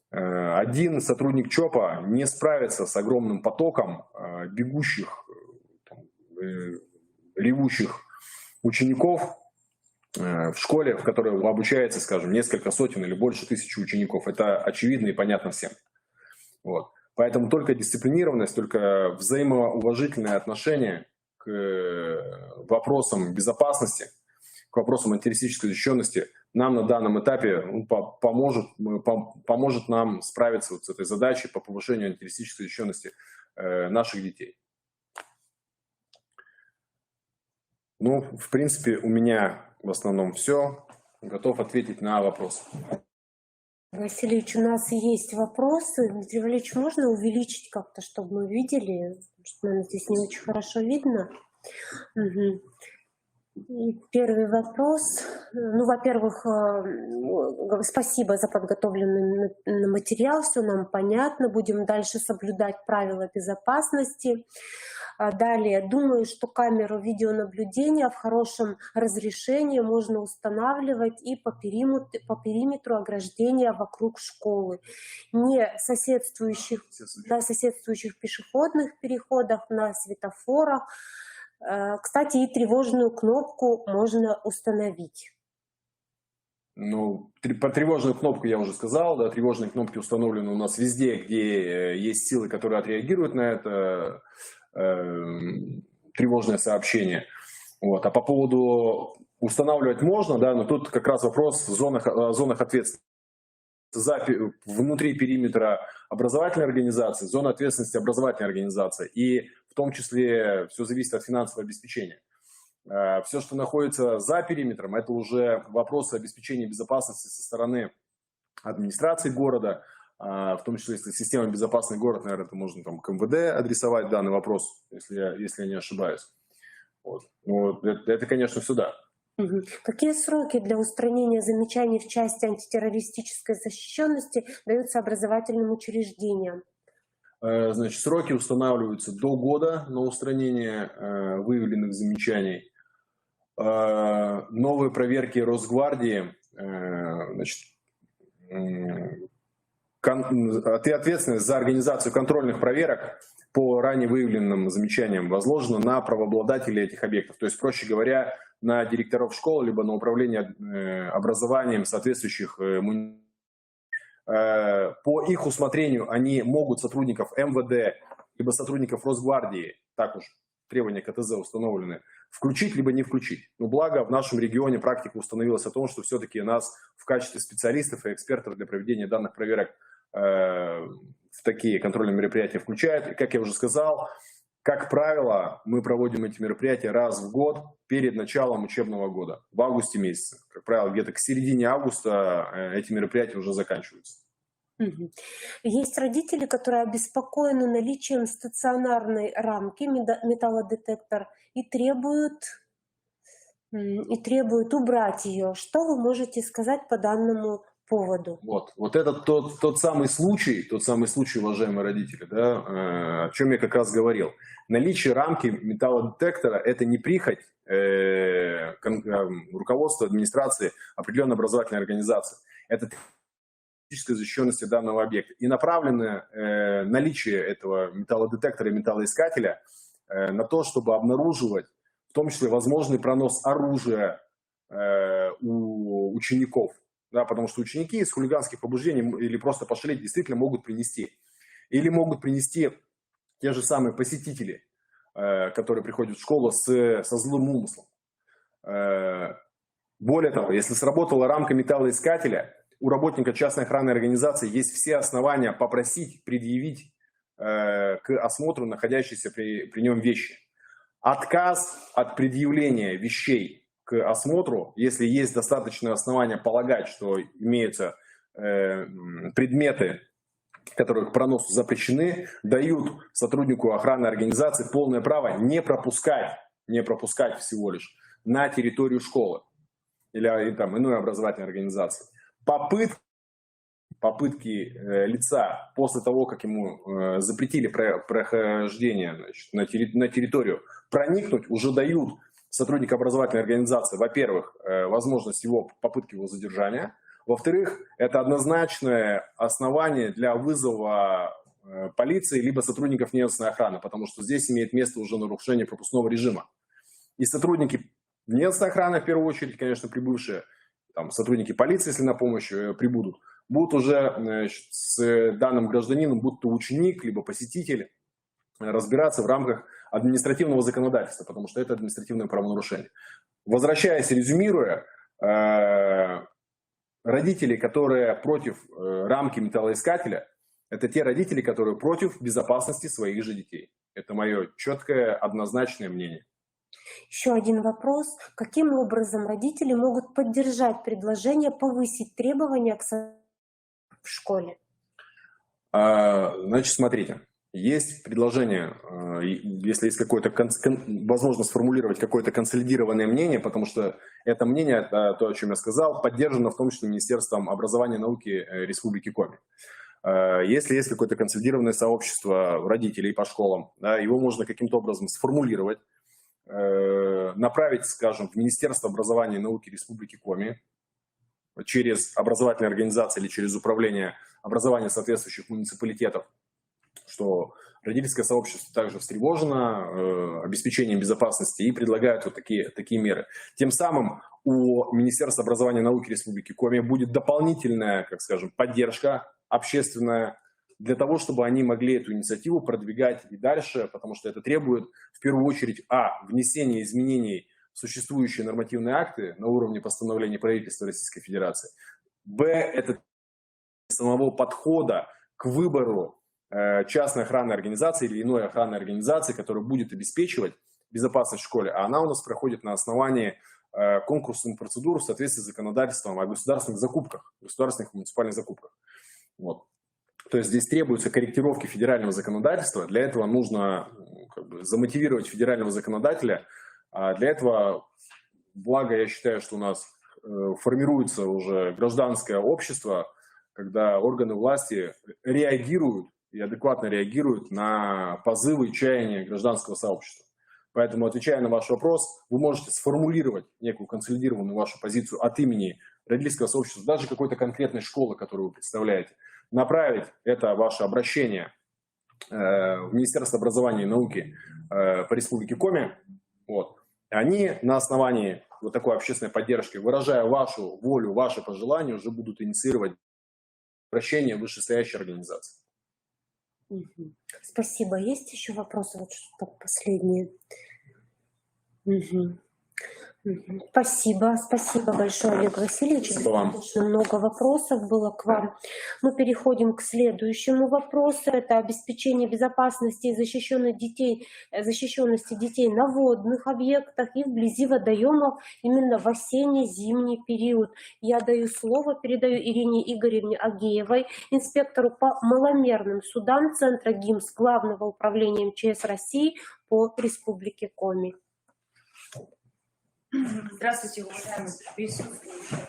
Один сотрудник ЧОПа не справится с огромным потоком бегущих, ревущих учеников в школе, в которой обучается, скажем, несколько сотен или больше тысяч учеников. Это очевидно и понятно всем. Вот. Поэтому только дисциплинированность, только взаимоуважительное отношение к вопросам безопасности, к вопросам антитеррористической защищенности нам на данном этапе поможет нам справиться вот с этой задачей по повышению антитеррористической защищенности наших детей. Ну, в принципе, у меня в основном все. Готов ответить на вопросы. Васильевич, у нас есть вопросы. Дмитрий Валерьевич, можно увеличить как-то, чтобы мы видели? Потому что, наверное, здесь не очень хорошо видно. Угу. И первый вопрос. Ну, во-первых, спасибо за подготовленный материал, все нам понятно, будем дальше соблюдать правила безопасности. Далее, думаю, что камеру видеонаблюдения в хорошем разрешении можно устанавливать и по периметру ограждения вокруг школы, не соседствующих пешеходных переходах, на светофорах. Кстати, и тревожную кнопку можно установить. Ну, по тревожную кнопку я уже сказал, да, тревожные кнопки установлены у нас везде, где есть силы, которые отреагируют на это тревожное сообщение. Вот. А по поводу устанавливать можно, да, но тут как раз вопрос в зонах ответственности. Внутри периметра образовательной организации, зона ответственности образовательной организации. И в том числе все зависит от финансового обеспечения. Все, что находится за периметром, это уже вопросы обеспечения безопасности со стороны администрации города, в том числе, если система «Безопасный город», наверное, это можно там к МВД адресовать данный вопрос, если я не ошибаюсь. Вот. Вот. Это, конечно, сюда. Какие сроки для устранения замечаний в части антитеррористической защищенности даются образовательным учреждениям? Значит, сроки устанавливаются до года на устранение выявленных замечаний. Новые проверки Росгвардии, значит, ответственность за организацию контрольных проверок по ранее выявленным замечаниям возложена на правообладателей этих объектов. То есть, проще говоря, на директоров школ, либо на управление образованием соответствующих муниципалитетов. По их усмотрению они могут сотрудников МВД, либо сотрудников Росгвардии, так уж требования КТЗ установлены, включить, либо не включить. Но благо в нашем регионе практика установилась о том, что все-таки нас в качестве специалистов и экспертов для проведения данных проверок в такие контрольные мероприятия включают. И, как я уже сказал, как правило, мы проводим эти мероприятия раз в год перед началом учебного года, в августе месяце. Как правило, где-то к середине августа эти мероприятия уже заканчиваются. Есть родители, которые обеспокоены наличием стационарной рамки, металлодетектор, и требуют убрать ее. Что вы можете сказать по данному поводу? Вот это тот самый случай, уважаемые родители, да, о чем я как раз говорил. Наличие рамки металлодетектора – это не прихоть руководства администрации определенной образовательной организации. Это технической защищенности данного объекта. И направленное наличие этого металлодетектора и металлоискателя на то, чтобы обнаруживать, в том числе, возможный пронос оружия у учеников. Да, потому что ученики из хулиганских побуждений или просто пошалить действительно могут принести. Или могут принести те же самые посетители, которые приходят в школу со злым умыслом. Более того, если сработала рамка металлоискателя, у работника частной охранной организации есть все основания попросить, предъявить к осмотру находящиеся при нем вещи. Отказ от предъявления вещей к осмотру, если есть достаточное основание полагать, что имеются предметы которые к проносу запрещены, дают сотруднику охранной организации полное право не пропускать всего лишь на территорию школы или там, иной образовательной организации. Попытки лица после того, как ему запретили прохождение, значит, на территорию, проникнуть, уже дают сотруднику образовательной организации, во-первых, возможность попытки его задержания, во-вторых, это однозначное основание для вызова полиции либо сотрудников внеочной охраны, потому что здесь имеет место уже нарушение пропускного режима. И сотрудники внеочной охраны, в первую очередь, конечно, прибывшие, там, сотрудники полиции, если на помощь прибудут, будут уже, значит, с данным гражданином, будь то ученик, либо посетитель, разбираться в рамках административного законодательства, потому что это административное правонарушение. Возвращаясь, резюмируя, родители, которые против рамки металлоискателя, это те родители, которые против безопасности своих же детей. Это мое четкое, однозначное мнение. Еще один вопрос. Каким образом родители могут поддержать предложение повысить требования к в школе? Значит, смотрите. Есть предложение, если есть какое-то возможность сформулировать какое-то консолидированное мнение, потому что это мнение, то, о чем я сказал, поддержано в том числе Министерством образования и науки Республики Коми. Если есть какое-то консолидированное сообщество родителей по школам, да, его можно каким-то образом сформулировать, направить, скажем, в Министерство образования и науки Республики Коми через образовательные организации или через управление образования соответствующих муниципалитетов, что родительское сообщество также встревожено обеспечением безопасности и предлагают вот такие меры. Тем самым у Министерства образования и науки Республики Коми будет дополнительная, как скажем, поддержка общественная для того, чтобы они могли эту инициативу продвигать и дальше, потому что это требует в первую очередь внесения изменений в существующие нормативные акты на уровне постановления правительства Российской Федерации, это самого подхода к выбору частной охранной организации или иной охранной организации, которая будет обеспечивать безопасность в школе, а она у нас проходит на основании конкурсных процедур в соответствии с законодательством о государственных закупках, государственных и муниципальных закупках. Вот. То есть здесь требуются корректировки федерального законодательства, для этого нужно замотивировать федерального законодателя, а для этого, благо я считаю, что у нас формируется уже гражданское общество, когда органы власти реагируют и адекватно реагируют на позывы и чаяния гражданского сообщества. Поэтому, отвечая на ваш вопрос, вы можете сформулировать некую консолидированную вашу позицию от имени родительского сообщества, даже какой-то конкретной школы, которую вы представляете, направить это ваше обращение в Министерство образования и науки по Республике Коми. Вот. Они на основании вот такой общественной поддержки, выражая вашу волю, ваши пожелания, уже будут инициировать обращение в вышестоящей организации. Спасибо. Есть еще вопросы? Вот что-то последнее. Спасибо. Спасибо большое, Олег Васильевич. Спасибо вам. Достаточно много вопросов было к вам. Мы переходим к следующему вопросу. Это обеспечение безопасности и защищенности детей на водных объектах и вблизи водоемов именно в осенне-зимний период. Я даю слово, передаю Ирине Игоревне Агеевой, инспектору по маломерным судам Центра ГИМС Главного управления МЧС России по Республике Коми. Здравствуйте, уважаемые присутствующие.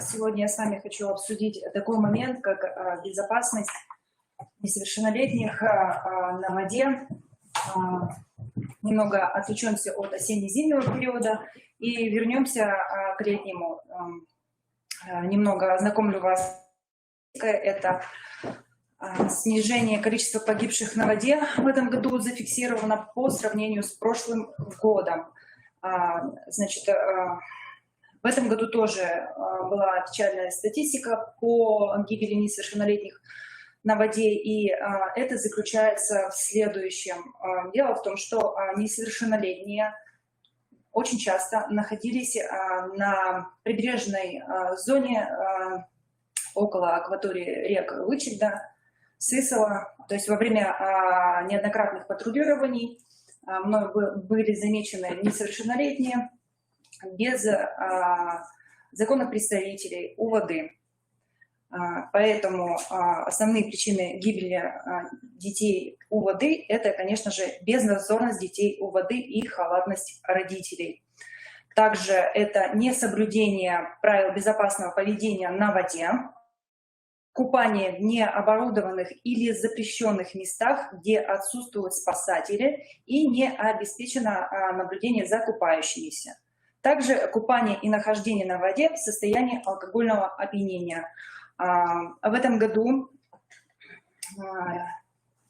Сегодня я с вами хочу обсудить такой момент, как безопасность несовершеннолетних на воде. Немного отвлечемся от осенне-зимнего периода и вернемся к летнему. Немного ознакомлю вас. Это снижение количества погибших на воде в этом году зафиксировано по сравнению с прошлым годом. Значит, в этом году тоже была печальная статистика по гибели несовершеннолетних на воде, и это заключается в следующем. Дело в том, что несовершеннолетние очень часто находились на прибрежной зоне около акватории рек Вычегда, Сысола, то есть во время неоднократных патрулирований мной были замечены несовершеннолетние без законных представителей у воды. Поэтому основные причины гибели детей у воды – это, конечно же, безнадзорность детей у воды и халатность родителей. Также это несоблюдение правил безопасного поведения на воде, купание в необорудованных или запрещенных местах, где отсутствуют спасатели и не обеспечено наблюдение за купающимися. Также купание и нахождение на воде в состоянии алкогольного опьянения. В этом году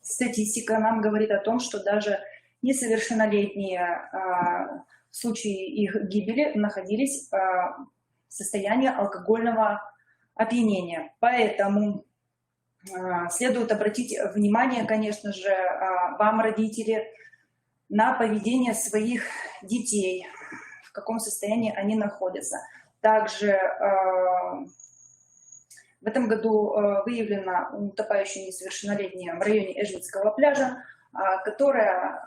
статистика нам говорит о том, что даже несовершеннолетние в случае их гибели находились в состоянии алкогольного опьянения. Поэтому следует обратить внимание, конечно же, вам, родители, на поведение своих детей, в каком состоянии они находятся. Также в этом году выявлена утопающая несовершеннолетняя в районе Эжвицкого пляжа, которая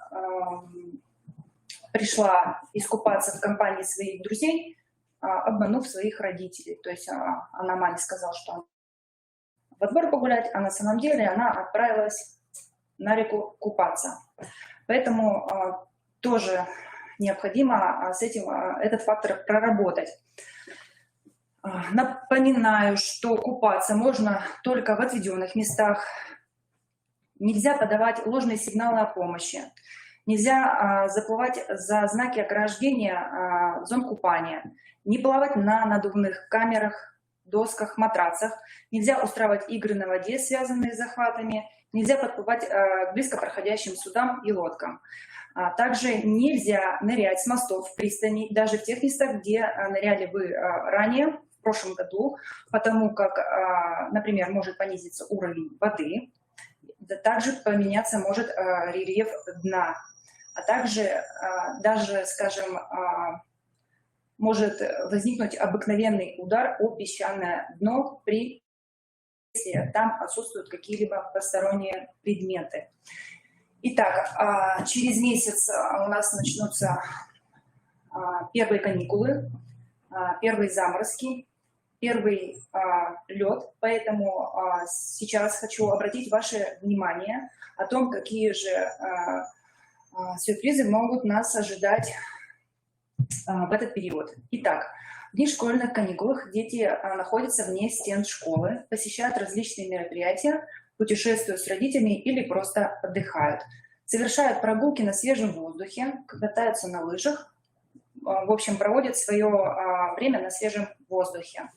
пришла искупаться в компании своих друзей, обманув своих родителей. То есть она маме сказала, что во двор погулять, а на самом деле она отправилась на реку купаться. Поэтому тоже необходимо с этим этот фактор проработать. Напоминаю, что купаться можно только в отведенных местах. Нельзя подавать ложные сигналы о помощи. Нельзя заплывать за знаки ограждения зон купания. Не плавать на надувных камерах, досках, матрацах. Нельзя устраивать игры на воде, связанные с захватами. Нельзя подплывать к близко проходящим судам и лодкам. Также нельзя нырять с мостов в пристани, даже в тех местах, где ныряли вы ранее, в прошлом году, потому как, например, может понизиться уровень воды, да также поменяться может рельеф дна, а также даже, скажем, может возникнуть обыкновенный удар о песчаное дно, если там отсутствуют какие-либо посторонние предметы. Итак, через месяц у нас начнутся первые каникулы, первые заморозки, первый лед, поэтому сейчас хочу обратить ваше внимание о том, какие же сюрпризы могут нас ожидать в этот период. Итак, в дни школьных каникулах дети находятся вне стен школы, посещают различные мероприятия, путешествуют с родителями или просто отдыхают, совершают прогулки на свежем воздухе, катаются на лыжах, в общем, проводят свое время на свежем воздухе.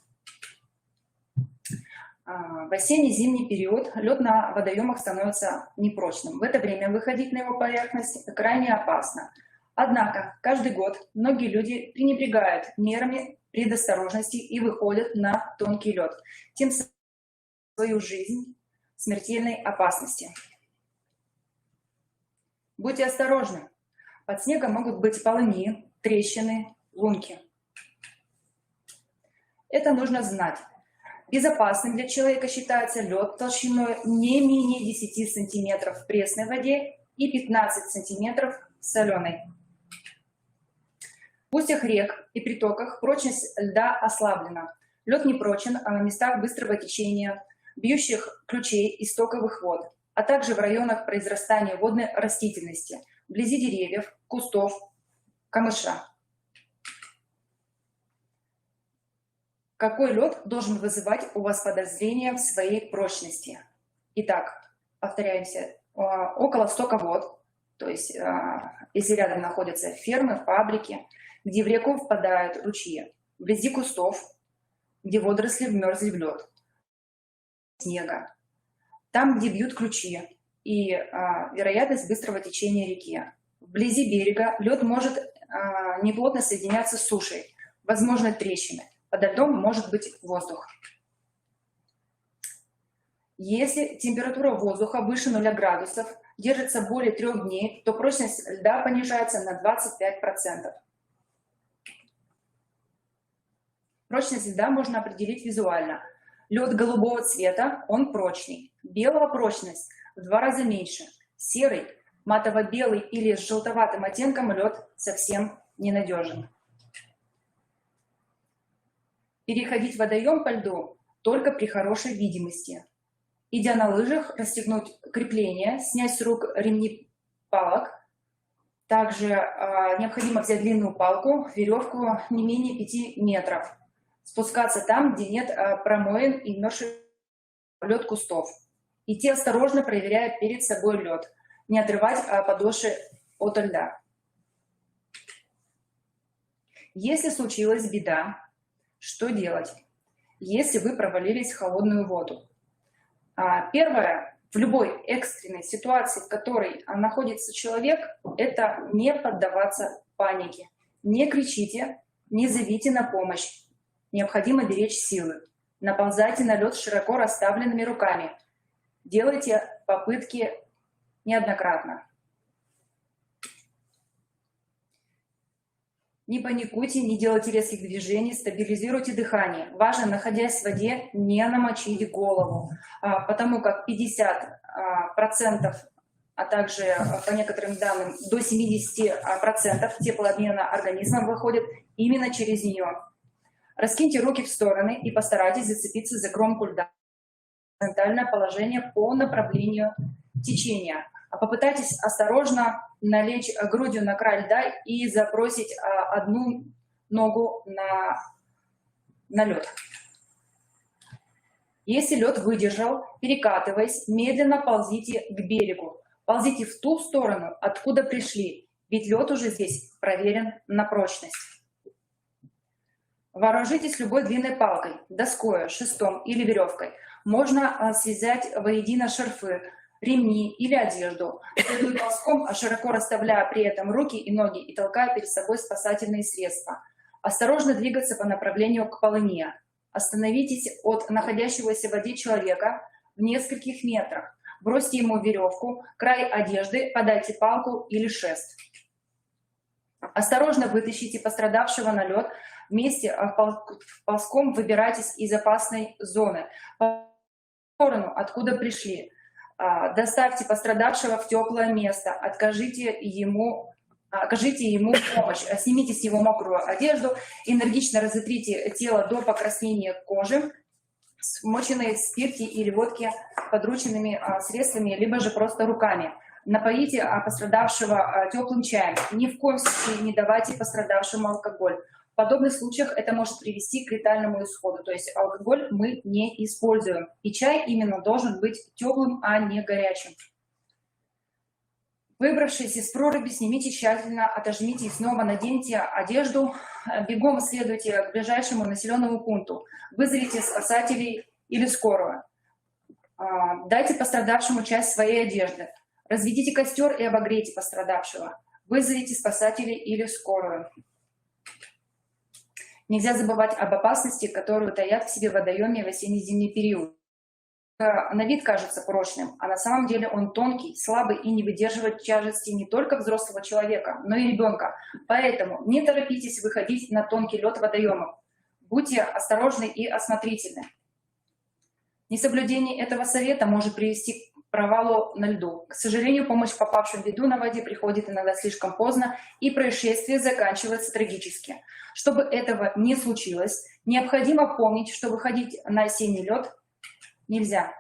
В осенне-зимний период лед на водоемах становится непрочным. В это время выходить на его поверхность крайне опасно. Однако каждый год многие люди пренебрегают мерами предосторожности и выходят на тонкий лед, тем самым свою жизнь в смертельной опасности. Будьте осторожны. Под снегом могут быть полыни, трещины, лунки. Это нужно знать. Безопасным для человека считается лед толщиной не менее 10 сантиметров в пресной воде и 15 сантиметров в соленой. В устьях рек и притоках прочность льда ослаблена. Лед не прочен, а на местах быстрого течения, бьющих ключей и стоковых вод, а также в районах произрастания водной растительности, вблизи деревьев, кустов, камыша. Какой лед должен вызывать у вас подозрения в своей прочности? Итак, повторяемся, около стока вод, то есть если рядом находятся фермы, фабрики, где в реку впадают ручьи, вблизи кустов, где водоросли вмерзли в лед, снега, там, где бьют ключи и вероятность быстрого течения реки. Вблизи берега лед может неплотно соединяться с сушей, возможны трещины. Под льдом может быть воздух. Если температура воздуха выше 0 градусов, держится более 3 дней, то прочность льда понижается на 25%. Прочность льда можно определить визуально. Лед голубого цвета, он прочный. Белого прочность в 2 раза меньше. Серый, матово-белый или с желтоватым оттенком лед совсем ненадежен. Переходить водоем по льду только при хорошей видимости. Идя на лыжах, расстегнуть крепление, снять с рук ремни палок. Также необходимо взять длинную палку, веревку не менее 5 метров. Спускаться там, где нет промоин и вмерзший лед кустов. Идти осторожно, проверяя перед собой лед. Не отрывать подошвы от льда. Если случилась беда, что делать, если вы провалились в холодную воду? Первое, в любой экстренной ситуации, в которой находится человек, это не поддаваться панике. Не кричите, не зовите на помощь. Необходимо беречь силы. Наползайте на лед широко расставленными руками. Делайте попытки неоднократно. Не паникуйте, не делайте резких движений, стабилизируйте дыхание. Важно, находясь в воде, не намочить голову, потому как 50%, а также, по некоторым данным, до 70% теплообмена организма выходит именно через нее. Раскиньте руки в стороны и постарайтесь зацепиться за кромку льда. Горизонтальное положение по направлению течения. Попытайтесь осторожно налечь грудью на край льда и забросить одну ногу на лед. Если лед выдержал, перекатываясь, медленно ползите к берегу. Ползите в ту сторону, откуда пришли, ведь лед уже здесь проверен на прочность. Вооружитесь любой длинной палкой, доской, шестом или веревкой. Можно связать воедино шарфы, ремни или одежду. Следуя ползком, широко расставляя при этом руки и ноги и толкая перед собой спасательные средства. Осторожно двигаться по направлению к полыне. Остановитесь от находящегося в воде человека в нескольких метрах. Бросьте ему веревку, край одежды, подайте палку или шест. Осторожно вытащите пострадавшего на лед. Вместе ползком выбирайтесь из опасной зоны. В сторону, откуда пришли. Доставьте пострадавшего в теплое место, окажите ему помощь, снимите с него мокрую одежду, энергично разотрите тело до покраснения кожи, смоченные в спирте или водке подручными средствами, либо же просто руками. Напоите пострадавшего теплым чаем. Ни в коем случае не давайте пострадавшему алкоголь. В подобных случаях это может привести к летальному исходу, то есть алкоголь мы не используем. И чай именно должен быть теплым, а не горячим. Выбравшись из проруби, снимите тщательно, отожмите и снова наденьте одежду. Бегом следуйте к ближайшему населенному пункту. Вызовите спасателей или скорую. Дайте пострадавшему часть своей одежды. Разведите костер и обогрейте пострадавшего. Вызовите спасателей или скорую. Нельзя забывать об опасности, которую таят в себе водоемы в осенне-зимний период. На вид кажется прочным, а на самом деле он тонкий, слабый и не выдерживает тяжести не только взрослого человека, но и ребенка. Поэтому не торопитесь выходить на тонкий лед водоемов. Будьте осторожны и осмотрительны. Несоблюдение этого совета может привести к провалу на льду. К сожалению, помощь попавшим в беду на воде приходит иногда слишком поздно, и происшествие заканчивается трагически. Чтобы этого не случилось, необходимо помнить, что выходить на осенний лед нельзя.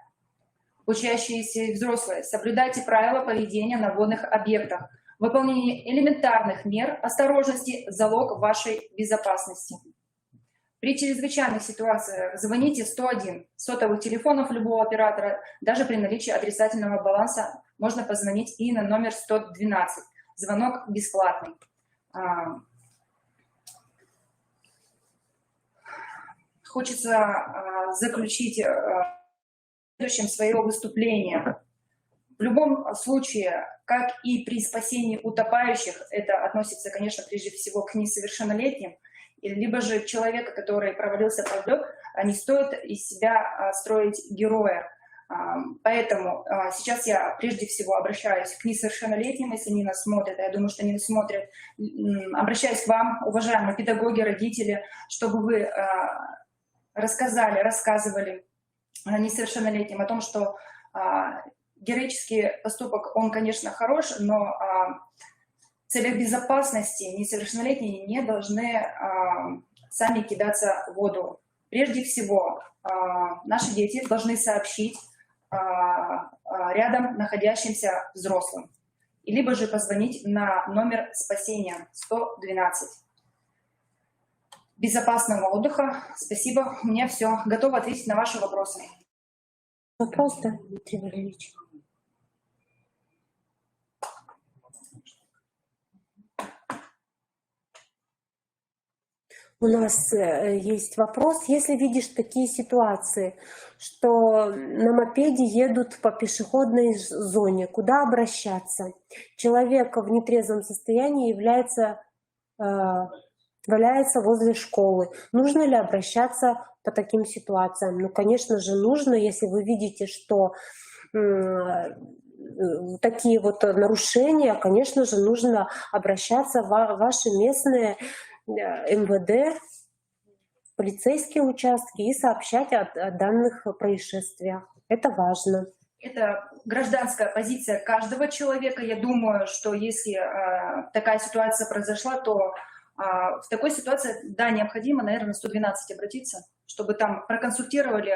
Учащиеся и взрослые, соблюдайте правила поведения на водных объектах. Выполнение элементарных мер осторожности – залог вашей безопасности. При чрезвычайных ситуациях звоните 101. Сотовых телефонов любого оператора, даже при наличии отрицательного баланса, можно позвонить и на номер 112. Звонок бесплатный. Хочется заключить следующим свое выступление. В любом случае, как и при спасении утопающих, это относится, конечно, прежде всего к несовершеннолетним, либо же человека, который провалился под лед, не стоит из себя строить героя. Поэтому сейчас я прежде всего обращаюсь к несовершеннолетним, если они нас смотрят, я думаю, что они нас смотрят. Обращаюсь к вам, уважаемые педагоги, родители, чтобы вы рассказывали несовершеннолетним о том, что героический поступок, он, конечно, хорош, но в целях безопасности несовершеннолетние не должны сами кидаться в воду. Прежде всего, наши дети должны сообщить рядом находящимся взрослым, либо же позвонить на номер спасения 112. Безопасного отдыха. Спасибо. У меня все. Готова ответить на ваши вопросы. Вопрос, да, Дмитрий Валерьевич? У нас есть вопрос. Если видишь такие ситуации, что на мопеде едут по пешеходной зоне, куда обращаться? Человек в нетрезвом состоянии валяется возле школы. Нужно ли обращаться по таким ситуациям? Ну, конечно же, нужно, если вы видите, что такие вот нарушения, конечно же, нужно обращаться в ваши местные МВД, полицейские участки и сообщать о данных происшествиях. Это важно. Это гражданская позиция каждого человека. Я думаю, что если такая ситуация произошла, то в такой ситуации, да, необходимо, наверное, 112 обратиться, чтобы там проконсультировали,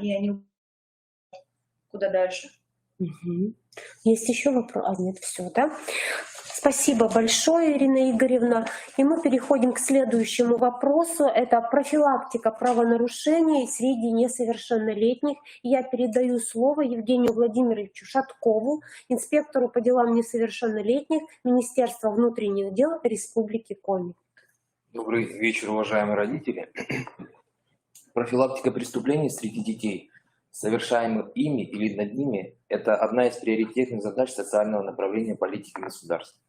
и они куда дальше. Угу. Есть еще вопрос? Нет, все, да? Спасибо большое, Ирина Игоревна. И мы переходим к следующему вопросу. Это профилактика правонарушений среди несовершеннолетних. Я передаю слово Евгению Владимировичу Шаткову, инспектору по делам несовершеннолетних Министерства внутренних дел Республики Коми. Добрый вечер, уважаемые родители. Профилактика преступлений среди детей, совершаемых ими или над ними, это одна из приоритетных задач социального направления политики государства.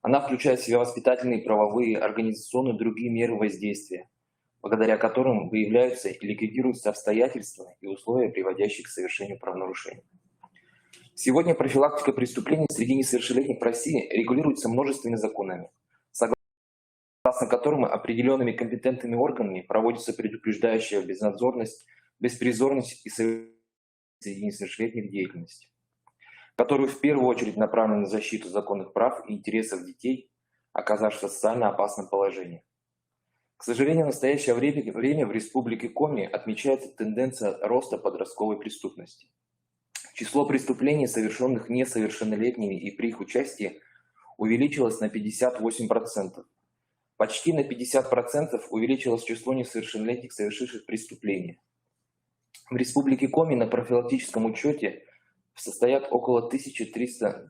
Она включает в себя воспитательные, правовые, организационные и другие меры воздействия, благодаря которым выявляются и ликвидируются обстоятельства и условия, приводящие к совершению правонарушений. Сегодня профилактика преступлений среди несовершеннолетних в России регулируется множественными законами, согласно которым определенными компетентными органами проводится предупреждающая безнадзорность, беспризорность и среди несовершеннолетних деятельности, которые в первую очередь направлены на защиту законных прав и интересов детей, оказавшихся в социально опасном положении. К сожалению, в настоящее время в Республике Коми отмечается тенденция роста подростковой преступности. Число преступлений, совершенных несовершеннолетними и при их участии, увеличилось на 58%. Почти на 50% увеличилось число несовершеннолетних, совершивших преступления. В Республике Коми на профилактическом учете состоят около 1300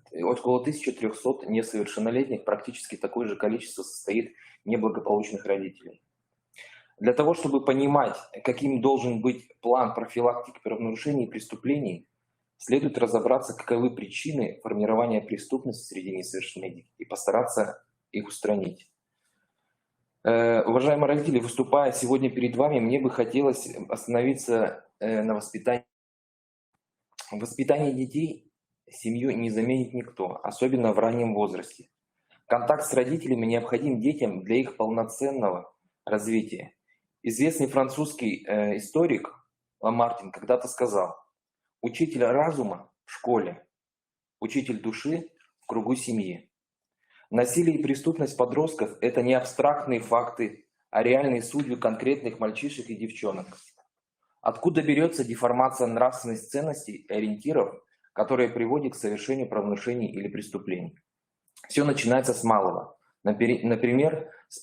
несовершеннолетних, практически такое же количество состоит неблагополучных родителей. Для того, чтобы понимать, каким должен быть план профилактики правонарушений и преступлений, следует разобраться, каковы причины формирования преступности среди несовершеннолетних и постараться их устранить. Уважаемые родители, выступая сегодня перед вами, мне бы хотелось остановиться на воспитании. В воспитании детей семью не заменит никто, особенно в раннем возрасте. Контакт с родителями необходим детям для их полноценного развития. Известный французский историк Ламартин когда-то сказал: «Учитель разума в школе, учитель души в кругу семьи». Насилие и преступность подростков – это не абстрактные факты, а реальные судьбы конкретных мальчишек и девчонок. Откуда берется деформация нравственных ценностей и ориентиров, которая приводит к совершению правонарушений или преступлений? Все начинается с малого. Например, с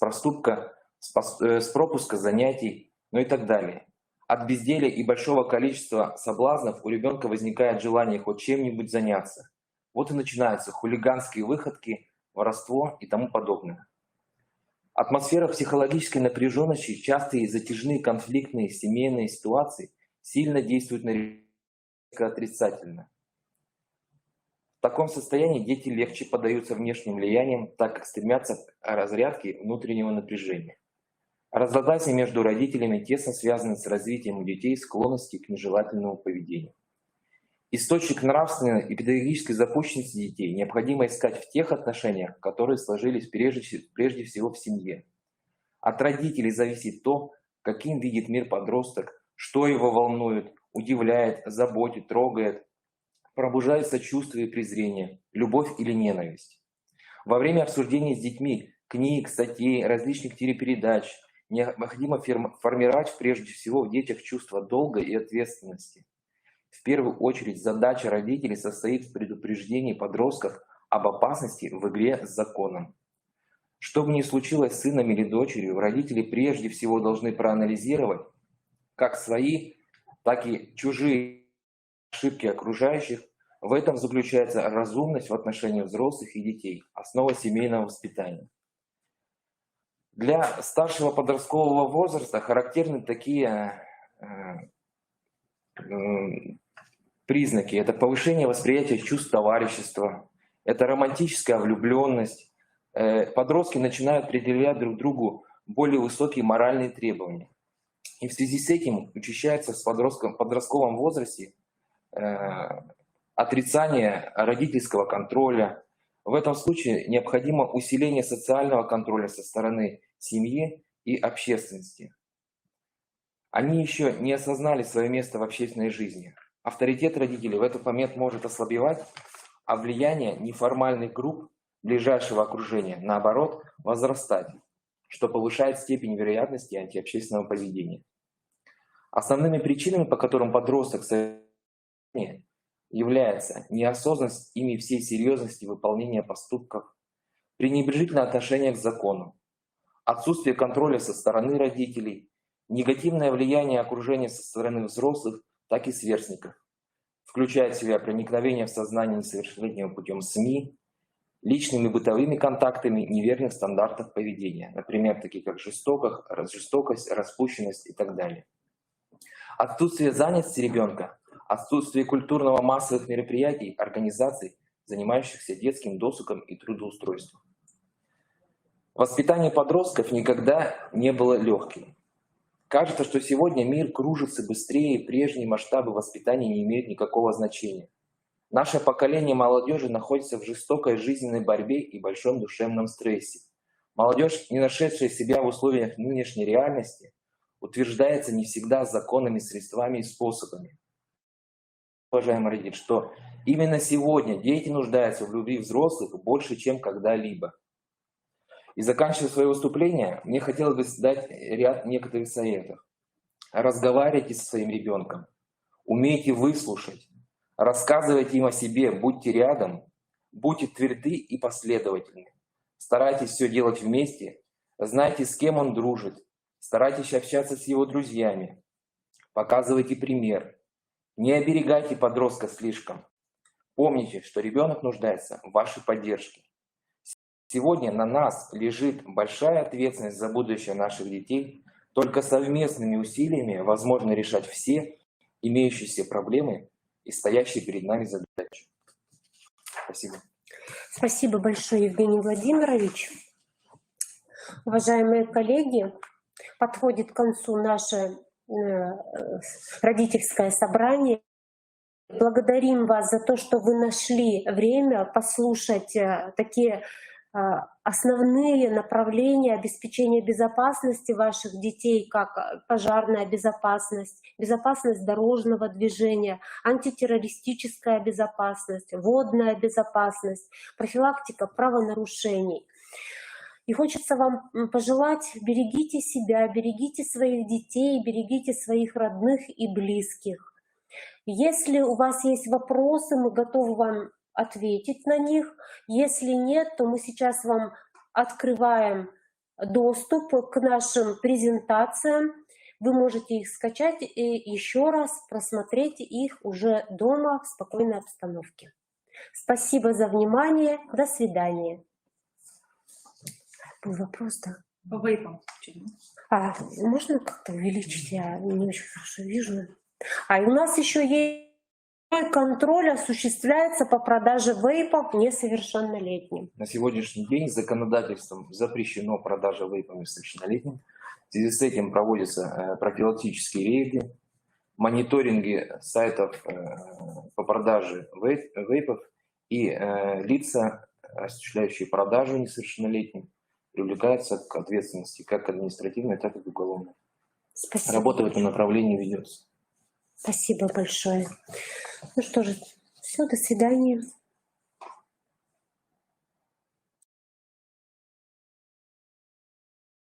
пропуска занятий, ну и так далее. От безделия и большого количества соблазнов у ребенка возникает желание хоть чем-нибудь заняться. Вот и начинаются хулиганские выходки, воровство и тому подобное. Атмосфера психологической напряженности, частые затяжные конфликтные семейные ситуации сильно действуют на ребенка отрицательно. В таком состоянии дети легче поддаются внешним влияниям, так как стремятся к разрядке внутреннего напряжения. Разногласия между родителями тесно связаны с развитием у детей склонности к нежелательному поведению. Источник нравственной и педагогической запущенности детей необходимо искать в тех отношениях, которые сложились прежде всего в семье. От родителей зависит то, каким видит мир подросток, что его волнует, удивляет, заботит, трогает, пробуждает сочувствие и презрение, любовь или ненависть. Во время обсуждения с детьми книг, статей, различных телепередач необходимо формировать прежде всего в детях чувство долга и ответственности. В первую очередь задача родителей состоит в предупреждении подростков об опасности в игре с законом. Что бы ни случилось с сыном или дочерью, родители прежде всего должны проанализировать как свои, так и чужие ошибки окружающих. В этом заключается разумность в отношении взрослых и детей, основа семейного воспитания. Для старшего подросткового возраста характерны такие признаки. Это повышение восприятия чувств товарищества, это романтическая влюбленность. Подростки начинают предъявлять друг другу более высокие моральные требования. И в связи с этим учащается в подростковом возрасте отрицание родительского контроля. В этом случае необходимо усиление социального контроля со стороны семьи и общественности. Они еще не осознали свое место в общественной жизни. Авторитет родителей в этот момент может ослабевать, а влияние неформальных групп ближайшего окружения, наоборот, возрастать, что повышает степень вероятности антиобщественного поведения. Основными причинами, по которым подросток является неосознанность ими всей серьезности выполнения поступков, пренебрежительное отношение к закону, отсутствие контроля со стороны родителей, негативное влияние окружения со стороны взрослых, так и сверстников, включая в себя проникновение в сознание несовершеннолетнего путем СМИ, личными бытовыми контактами неверных стандартов поведения, например, такие как жестокость, распущенность и так далее. Отсутствие занятости ребенка, отсутствие культурно-массовых мероприятий, организаций, занимающихся детским досугом и трудоустройством. Воспитание подростков никогда не было легким. Кажется, что сегодня мир кружится быстрее, и прежние масштабы воспитания не имеют никакого значения. Наше поколение молодежи находится в жестокой жизненной борьбе и большом душевном стрессе. Молодежь, не нашедшая себя в условиях нынешней реальности, утверждается не всегда законными средствами и способами. Уважаемые родители, что именно сегодня дети нуждаются в любви взрослых больше, чем когда-либо. И заканчивая свое выступление, мне хотелось бы дать ряд некоторых советов. Разговаривайте со своим ребенком, умейте выслушать, рассказывайте им о себе, будьте рядом, будьте тверды и последовательны. Старайтесь все делать вместе, знайте, с кем он дружит, старайтесь общаться с его друзьями, показывайте пример. Не оберегайте подростка слишком. Помните, что ребенок нуждается в вашей поддержке. Сегодня на нас лежит большая ответственность за будущее наших детей. Только совместными усилиями возможно решать все имеющиеся проблемы и стоящие перед нами задачи. Спасибо. Спасибо большое, Евгений Владимирович. Уважаемые коллеги, подходит к концу наше родительское собрание. Благодарим вас за то, что вы нашли время послушать такие основные направления обеспечения безопасности ваших детей, как пожарная безопасность, безопасность дорожного движения, антитеррористическая безопасность, водная безопасность, профилактика правонарушений. И хочется вам пожелать: берегите себя, берегите своих детей, берегите своих родных и близких. Если у вас есть вопросы, мы готовы вам ответить на них. Если нет, то мы сейчас вам открываем доступ к нашим презентациям. Вы можете их скачать и еще раз просмотреть их уже дома в спокойной обстановке. Спасибо за внимание. До свидания. Был вопрос, да? По вейпам. Можно как-то увеличить? Я не очень хорошо вижу. И у нас еще есть контроль осуществляется по продаже вейпов несовершеннолетним. На сегодняшний день законодательством запрещено продажа вейпов несовершеннолетним. В связи с этим проводятся профилактические рейды, мониторинги сайтов по продаже вейпов, и лица, осуществляющие продажу несовершеннолетним, привлекаются к ответственности как административной, так и уголовной. Спасибо. Работа в этом направлении ведется. Спасибо большое. Ну что же, все, до свидания.